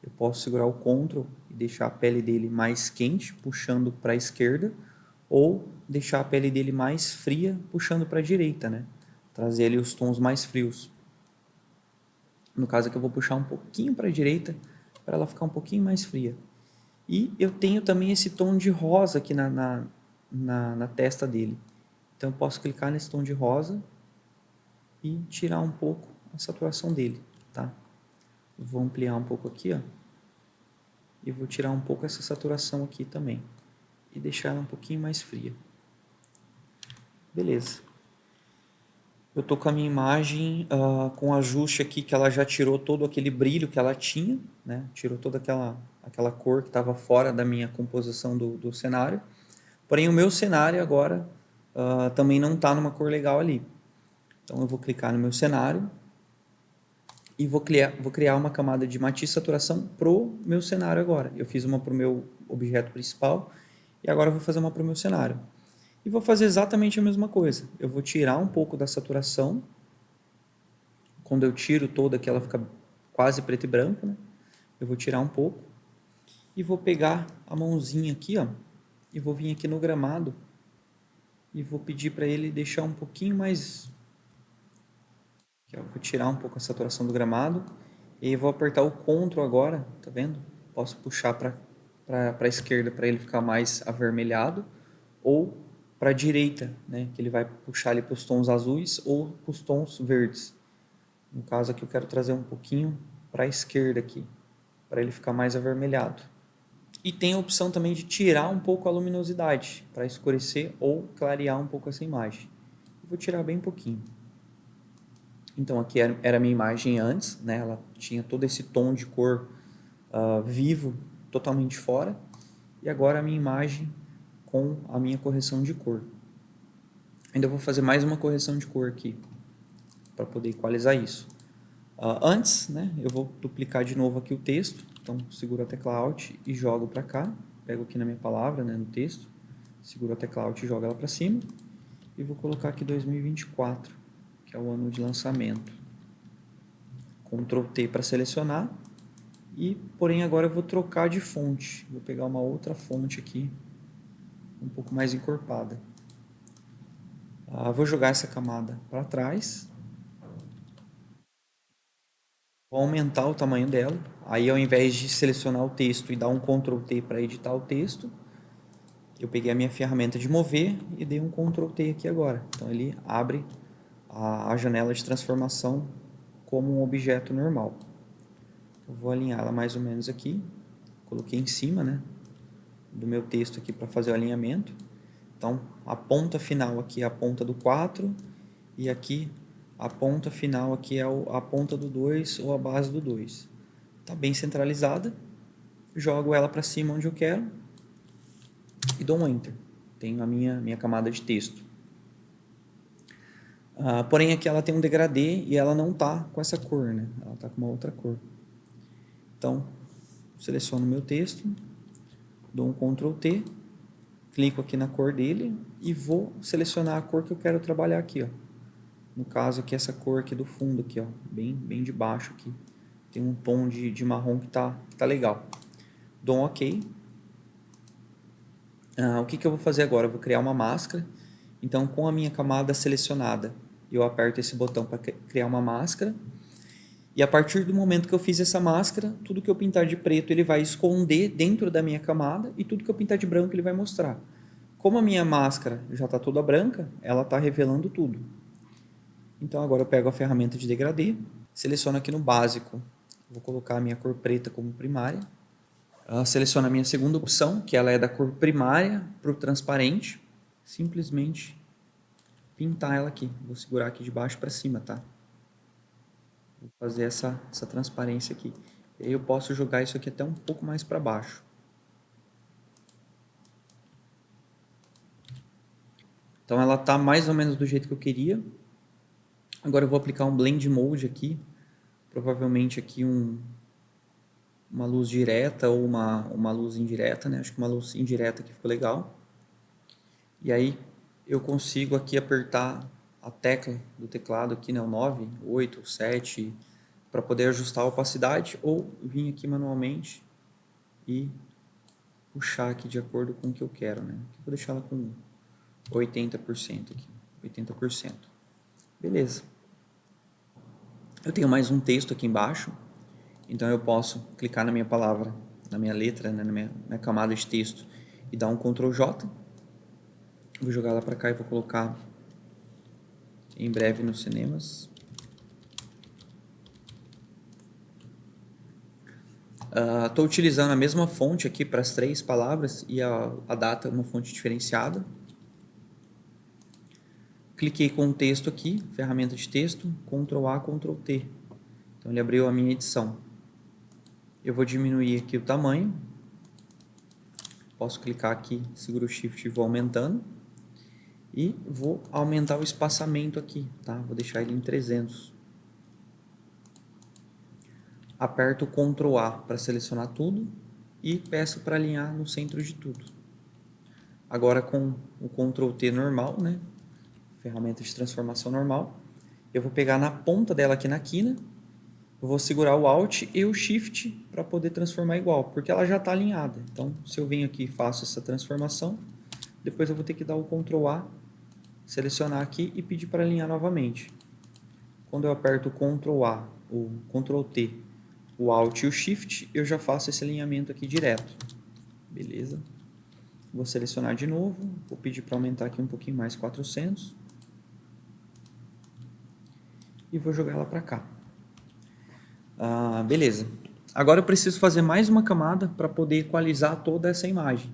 Eu posso segurar o Ctrl e deixar a pele dele mais quente, puxando para a esquerda, ou deixar a pele dele mais fria, puxando para a direita, né? Trazer ali os tons mais frios. No caso aqui eu vou puxar um pouquinho para a direita, para ela ficar um pouquinho mais fria. E eu tenho também esse tom de rosa aqui na testa dele. Então eu posso clicar nesse tom de rosa e tirar um pouco a saturação dele, tá? Vou ampliar um pouco aqui, ó. E vou tirar um pouco essa saturação aqui também. E deixar ela um pouquinho mais fria. Beleza. Eu tô com a minha imagem com ajuste aqui que ela já tirou todo aquele brilho que ela tinha, né? Tirou toda aquela cor que estava fora da minha composição do cenário. Porém, o meu cenário agora também não está numa cor legal ali. Então, eu vou clicar no meu cenário e vou criar uma camada de matiz saturação pro meu cenário agora. Eu fiz uma pro meu objeto principal e agora eu vou fazer uma pro meu cenário. E vou fazer exatamente a mesma coisa. Eu vou tirar um pouco da saturação. Quando eu tiro toda, que ela fica quase preto e branco, né? Eu vou tirar um pouco e vou pegar a mãozinha aqui, ó, e vou vir aqui no gramado e vou pedir para ele deixar um pouquinho mais. Aqui, ó, vou tirar um pouco a saturação do gramado e vou apertar o Ctrl agora, tá vendo? Posso puxar para a esquerda para ele ficar mais avermelhado ou para a direita, né? Que ele vai puxar ali para os tons azuis ou para os tons verdes. No caso aqui eu quero trazer um pouquinho para a esquerda aqui, para ele ficar mais avermelhado. E tem a opção também de tirar um pouco a luminosidade, para escurecer ou clarear um pouco essa imagem. Eu vou tirar bem pouquinho. Então aqui era a minha imagem antes, né? Ela tinha todo esse tom de cor vivo, totalmente fora. E agora a minha imagem com a minha correção de cor. Ainda vou fazer mais uma correção de cor aqui, para poder equalizar isso. Antes, né, eu vou duplicar de novo aqui o texto. Então, seguro a tecla Alt e jogo para cá. Pego aqui na minha palavra, né, no texto. Seguro a tecla Alt e jogo ela para cima. E vou colocar aqui 2024, que é o ano de lançamento. Ctrl T para selecionar. E, porém, agora eu vou trocar de fonte. Vou pegar uma outra fonte aqui, um pouco mais encorpada. Vou jogar essa camada para trás. Vou aumentar o tamanho dela. Aí, ao invés de selecionar o texto e dar um Ctrl T para editar o texto, eu peguei a minha ferramenta de mover e dei um Ctrl T aqui agora. Então, ele abre a janela de transformação como um objeto normal. Eu vou alinhar ela mais ou menos aqui. Coloquei em cima, né, do meu texto aqui para fazer o alinhamento. Então, a ponta final aqui é a ponta do 4 e aqui a ponta final aqui é a ponta do 2 ou a base do 2. Está bem centralizada. Jogo ela para cima onde eu quero e dou um Enter. Tenho a minha camada de texto. Porém, aqui ela tem um degradê e ela não está com essa cor, né? Ela está com uma outra cor. Então, seleciono o meu texto, dou um Ctrl T, clico aqui na cor dele e vou selecionar a cor que eu quero trabalhar aqui, ó. No caso aqui, essa cor aqui do fundo aqui, ó, bem de baixo aqui. Tem um tom de marrom que tá legal. Dou um OK. O que eu vou fazer agora? Eu vou criar uma máscara. Então, com a minha camada selecionada, eu aperto esse botão para criar uma máscara. E a partir do momento que eu fiz essa máscara, tudo que eu pintar de preto ele vai esconder dentro da minha camada e tudo que eu pintar de branco ele vai mostrar. Como a minha máscara já está toda branca, ela está revelando tudo. Então agora eu pego a ferramenta de degradê, seleciono aqui no básico, vou colocar a minha cor preta como primária, seleciono a minha segunda opção, que ela é da cor primária para o transparente, simplesmente pintar ela aqui, vou segurar aqui de baixo para cima, tá? Vou fazer essa transparência aqui, e aí eu posso jogar isso aqui até um pouco mais para baixo. Então ela está mais ou menos do jeito que eu queria. Agora eu vou aplicar um Blend Mode aqui, provavelmente aqui uma luz direta ou uma luz indireta, né? Acho que uma luz indireta que ficou legal. E aí eu consigo aqui apertar a tecla do teclado aqui, né? O 9, 8, 7, para poder ajustar a opacidade ou vir aqui manualmente e puxar aqui de acordo com o que eu quero, né? Aqui vou deixar ela com 80% aqui, 80%. Beleza. Eu tenho mais um texto aqui embaixo, então eu posso clicar na minha palavra, na minha letra, né, na minha camada de texto e dar um Ctrl J. Vou jogar ela para cá e vou colocar em breve nos cinemas. Estou utilizando a mesma fonte aqui para as 3 palavras e a data é uma fonte diferenciada. cliquei com o texto aqui, ferramenta de texto, Ctrl A, Ctrl T. Então ele abriu a minha edição. Eu vou diminuir aqui o tamanho. Posso clicar aqui, seguro o Shift e vou aumentando. E vou aumentar o espaçamento aqui, tá? Vou deixar ele em 300. Aperto o Ctrl A para selecionar tudo e peço para alinhar no centro de tudo. Agora com o Ctrl T normal, né? Ferramenta de transformação normal, eu vou pegar na ponta dela aqui na quina, eu vou segurar o Alt e o Shift para poder transformar igual, porque ela já está alinhada. Então, se eu venho aqui e faço essa transformação, depois eu vou ter que dar o Ctrl A, selecionar aqui e pedir para alinhar novamente. Quando eu aperto o Ctrl A, o Ctrl T, o Alt e o Shift, eu já faço esse alinhamento aqui direto. Beleza? Vou selecionar de novo, vou pedir para aumentar aqui um pouquinho mais, 400. E vou jogar ela para cá. Beleza. Agora eu preciso fazer mais uma camada para poder equalizar toda essa imagem.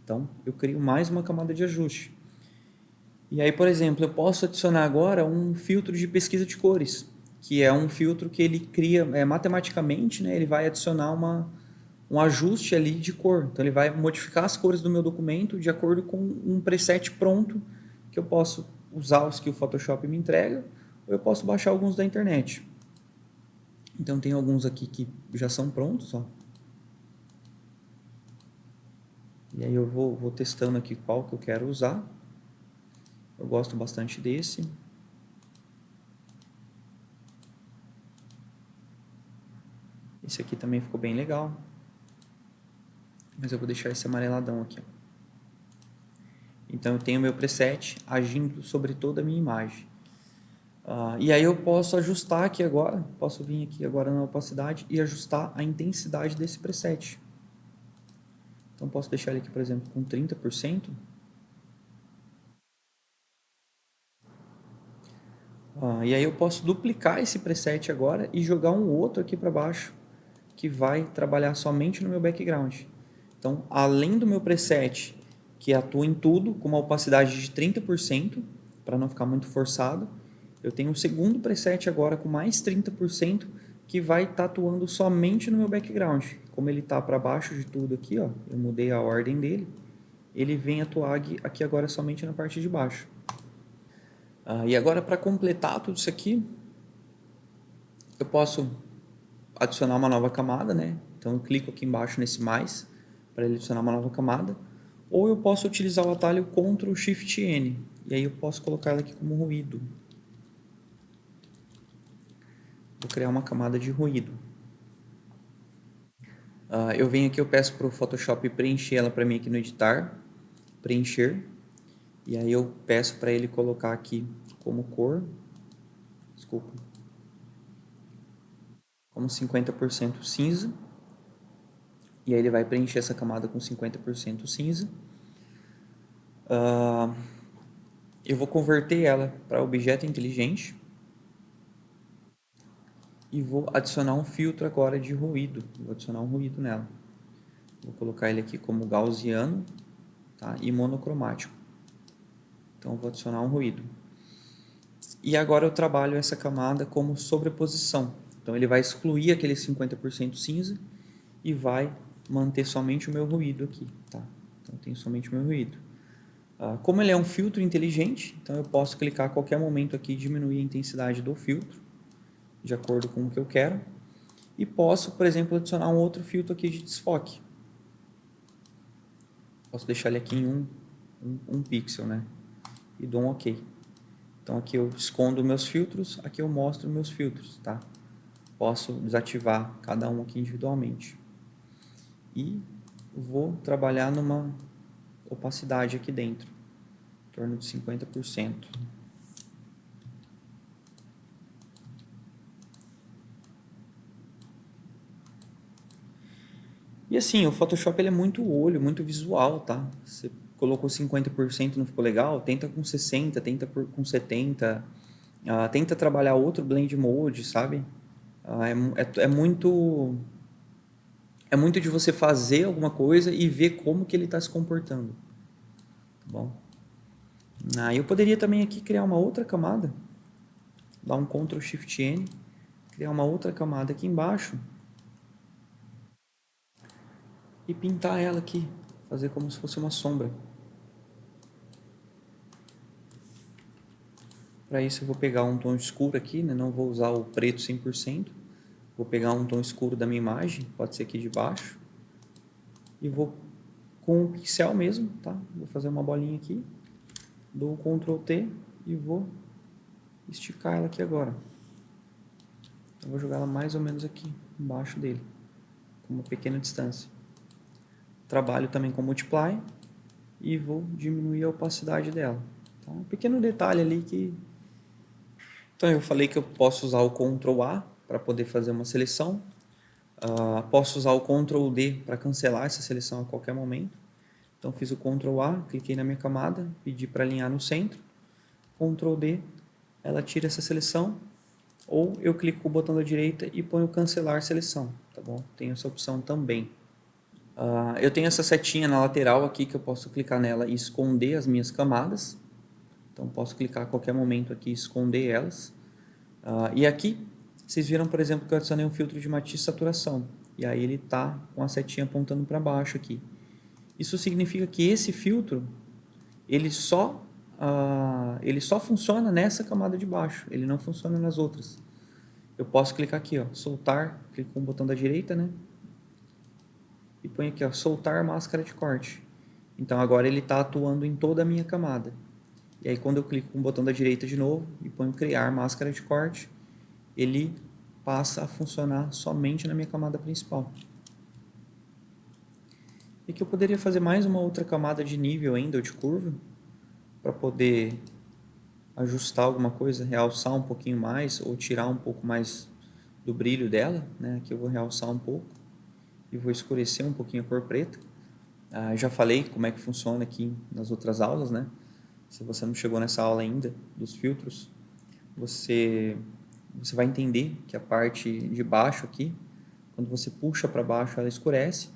Então, eu crio mais uma camada de ajuste. E aí, por exemplo, eu posso adicionar agora um filtro de pesquisa de cores, que é um filtro que ele cria matematicamente, né, ele vai adicionar um ajuste ali de cor. Então, ele vai modificar as cores do meu documento de acordo com um preset pronto, que eu posso usar os que o Photoshop me entrega, ou eu posso baixar alguns da internet. Então, tem alguns aqui que já são prontos, ó. E aí eu vou testando aqui qual que eu quero usar. Eu gosto bastante desse. Esse aqui também ficou bem legal. Mas eu vou deixar esse amareladão aqui, ó. Então, eu tenho meu preset agindo sobre toda a minha imagem. E aí eu posso ajustar aqui agora, posso vir aqui agora na opacidade e ajustar a intensidade desse preset. Então posso deixar ele aqui, por exemplo, com 30%. E aí eu posso duplicar esse preset agora e jogar um outro aqui para baixo, que vai trabalhar somente no meu background. Então, além do meu preset, que atua em tudo, com uma opacidade de 30%, para não ficar muito forçado, eu tenho um segundo preset agora com mais 30%, que vai estar atuando somente no meu background. Como ele está para baixo de tudo aqui, ó, eu mudei a ordem dele, ele vem atuar aqui agora somente na parte de baixo. E agora, para completar tudo isso aqui, eu posso adicionar uma nova camada, né? Então eu clico aqui embaixo nesse mais, para ele adicionar uma nova camada, ou eu posso utilizar o atalho Ctrl Shift N, e aí eu posso colocar ela aqui como ruído. Vou criar uma camada de ruído. Eu venho aqui, eu peço para o Photoshop preencher ela para mim aqui no editar, preencher, e aí eu peço para ele colocar aqui como cor, desculpa, como 50% cinza, e aí ele vai preencher essa camada com 50% cinza. Eu vou converter ela para objeto inteligente e vou adicionar um filtro agora de ruído. Vou adicionar um ruído nela. Vou colocar ele aqui como gaussiano, tá? E monocromático. Então vou adicionar um ruído. E agora eu trabalho essa camada como sobreposição. Então ele vai excluir aquele 50% cinza e vai manter somente o meu ruído aqui, tá? Então eu tenho somente o meu ruído. Como ele é um filtro inteligente, então eu posso clicar a qualquer momento aqui e diminuir a intensidade do filtro, de acordo com o que eu quero. E posso, por exemplo, adicionar um outro filtro aqui de desfoque. Posso deixar ele aqui em um pixel, né? E dou um OK. Então aqui eu escondo meus filtros, aqui eu mostro meus filtros, tá? Posso desativar cada um aqui individualmente. E vou trabalhar numa opacidade aqui dentro, em torno de 50%. E assim, o Photoshop ele é muito olho, muito visual, tá? Você colocou 50%, não ficou legal? Tenta com 60%, tenta com 70%. Tenta trabalhar outro blend mode, sabe? É muito de você fazer alguma coisa e ver como que ele está se comportando. Tá bom? Eu poderia também aqui criar uma outra camada, dar um Ctrl Shift N, criar uma outra camada aqui embaixo e pintar ela aqui, fazer como se fosse uma sombra. Para isso eu vou pegar um tom escuro aqui, né? Não vou usar o preto 100%. Vou pegar um tom escuro da minha imagem, pode ser aqui de baixo. E vou com o pincel mesmo, tá? Vou fazer uma bolinha aqui. Dou o Ctrl T e vou esticar ela aqui agora. Eu vou jogar ela mais ou menos aqui, embaixo dele, com uma pequena distância. Trabalho também com Multiply e vou diminuir a opacidade dela. Tá? Um pequeno detalhe ali que... Então eu falei que eu posso usar o Ctrl A para poder fazer uma seleção. Posso usar o Ctrl D para cancelar essa seleção a qualquer momento. Então fiz o Ctrl A, cliquei na minha camada, pedi para alinhar no centro. Ctrl D, ela tira essa seleção. Ou eu clico com o botão da direita e ponho cancelar seleção, tá bom? Tem essa opção também. Eu tenho essa setinha na lateral aqui que eu posso clicar nela e esconder as minhas camadas. Então posso clicar a qualquer momento aqui e esconder elas. E aqui, vocês viram, por exemplo, que eu adicionei um filtro de matiz e saturação. E aí ele está com a setinha apontando para baixo aqui. Isso significa que esse filtro, ele só funciona nessa camada de baixo. Ele não funciona nas outras. Eu posso clicar aqui, ó, soltar, clico com o botão da direita, né? E põe aqui, ó, soltar máscara de corte. Então agora ele está atuando em toda a minha camada. E aí quando eu clico com o botão da direita de novo e ponho criar máscara de corte, ele passa a funcionar somente na minha camada principal. E aqui eu poderia fazer mais uma outra camada de nível ainda, ou de curva, para poder ajustar alguma coisa, realçar um pouquinho mais, ou tirar um pouco mais do brilho dela, né? Aqui eu vou realçar um pouco e vou escurecer um pouquinho a cor preta. Já falei como é que funciona aqui nas outras aulas, né? Se você não chegou nessa aula ainda dos filtros, você vai entender que a parte de baixo aqui, quando você puxa para baixo ela escurece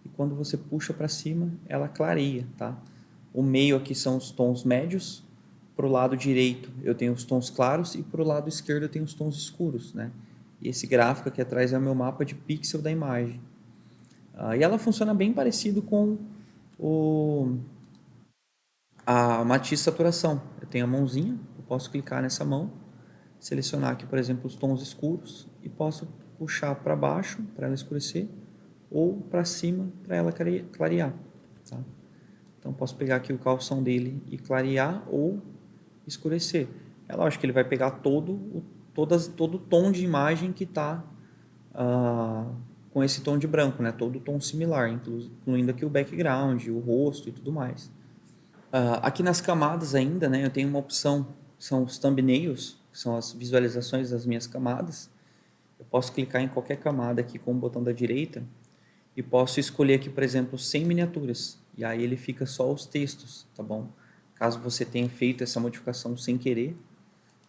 e quando você puxa para cima ela clareia, tá? O meio aqui são os tons médios, para o lado direito eu tenho os tons claros e para o lado esquerdo eu tenho os tons escuros, né? E esse gráfico aqui atrás é o meu mapa de pixel da imagem. E ela funciona bem parecido com a matiz saturação. Eu tenho a mãozinha, eu posso clicar nessa mão, selecionar aqui, por exemplo, os tons escuros e posso puxar para baixo para ela escurecer ou para cima para ela clarear. Tá? Então posso pegar aqui o calção dele e clarear ou escurecer. É lógico que ele vai pegar todo o tom de imagem que está com esse tom de branco, né? Todo o tom similar, incluindo aqui o background, o rosto e tudo mais. Aqui nas camadas ainda, né, eu tenho uma opção, são os thumbnails, que são as visualizações das minhas camadas. Eu posso clicar em qualquer camada aqui com o botão da direita e posso escolher aqui, por exemplo, 100 miniaturas. E aí ele fica só os textos, tá bom? Caso você tenha feito essa modificação sem querer,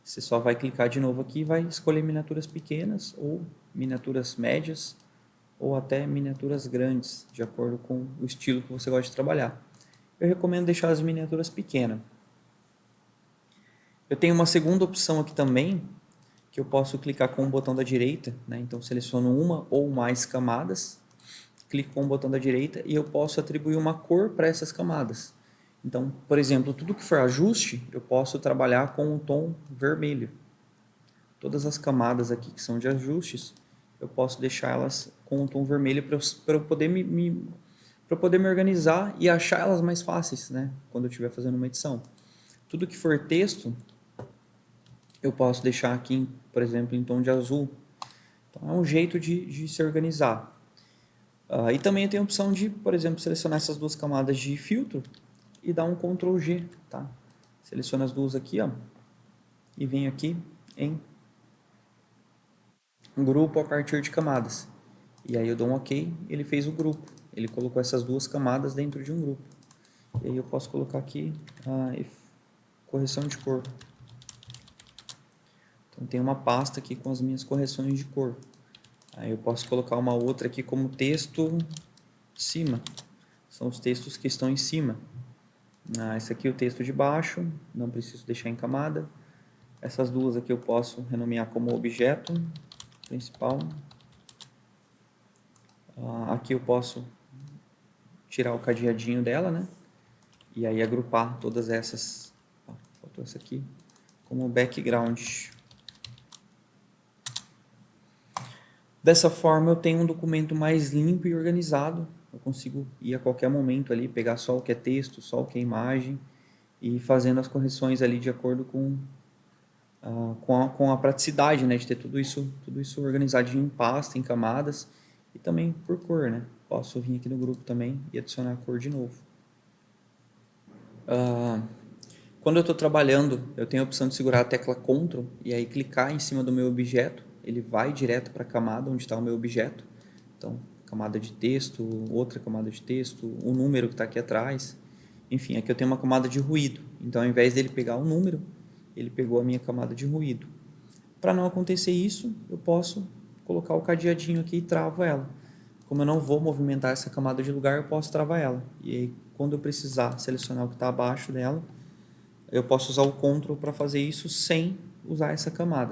você só vai clicar de novo aqui e vai escolher miniaturas pequenas ou miniaturas médias ou até miniaturas grandes, de acordo com o estilo que você gosta de trabalhar. Eu recomendo deixar as miniaturas pequenas. Eu tenho uma segunda opção aqui também, que eu posso clicar com o botão da direita, né? Então seleciono uma ou mais camadas, clico com o botão da direita e eu posso atribuir uma cor para essas camadas. Então, por exemplo, tudo que for ajuste, eu posso trabalhar com o tom vermelho. Todas as camadas aqui que são de ajustes, eu posso deixar elas com o tom vermelho para eu poder para poder me organizar e achar elas mais fáceis, né? Quando eu estiver fazendo uma edição. Tudo que for texto, eu posso deixar aqui, por exemplo, em tom de azul. Então, é um jeito de se organizar. E também tem a opção de, por exemplo, selecionar essas duas camadas de filtro e dar um Ctrl G, tá? Seleciono as duas aqui, ó, e venho aqui em grupo a partir de camadas. E aí eu dou um OK, ele fez o grupo. Ele colocou essas duas camadas dentro de um grupo. E aí eu posso colocar aqui correção de cor. Então tem uma pasta aqui com as minhas correções de cor. Aí eu posso colocar uma outra aqui como texto cima. São os textos que estão em cima. Esse aqui é o texto de baixo, não preciso deixar em camada. Essas duas aqui eu posso renomear como objeto principal. Aqui eu posso tirar o cadeadinho dela, né? E aí agrupar todas essas, faltou essa aqui, como background. Dessa forma eu tenho um documento mais limpo e organizado. Eu consigo ir a qualquer momento ali, pegar só o que é texto, só o que é imagem e ir fazendo as correções ali de acordo com a praticidade, né, de ter tudo isso organizadinho em pasta, em camadas e também por cor, né? Posso vir aqui no grupo também e adicionar a cor de novo. Quando eu estou trabalhando, eu tenho a opção de segurar a tecla Ctrl e aí clicar em cima do meu objeto, ele vai direto para a camada onde está o meu objeto. Então, camada de texto, outra camada de texto, o número que está aqui atrás. Enfim, aqui eu tenho uma camada de ruído. Então, ao invés dele pegar o número, ele pegou a minha camada de ruído. Para não acontecer isso, eu posso colocar o cadeadinho aqui e travo ela. Como eu não vou movimentar essa camada de lugar, eu posso travar ela. E aí, quando eu precisar selecionar o que está abaixo dela, eu posso usar o Ctrl para fazer isso sem usar essa camada.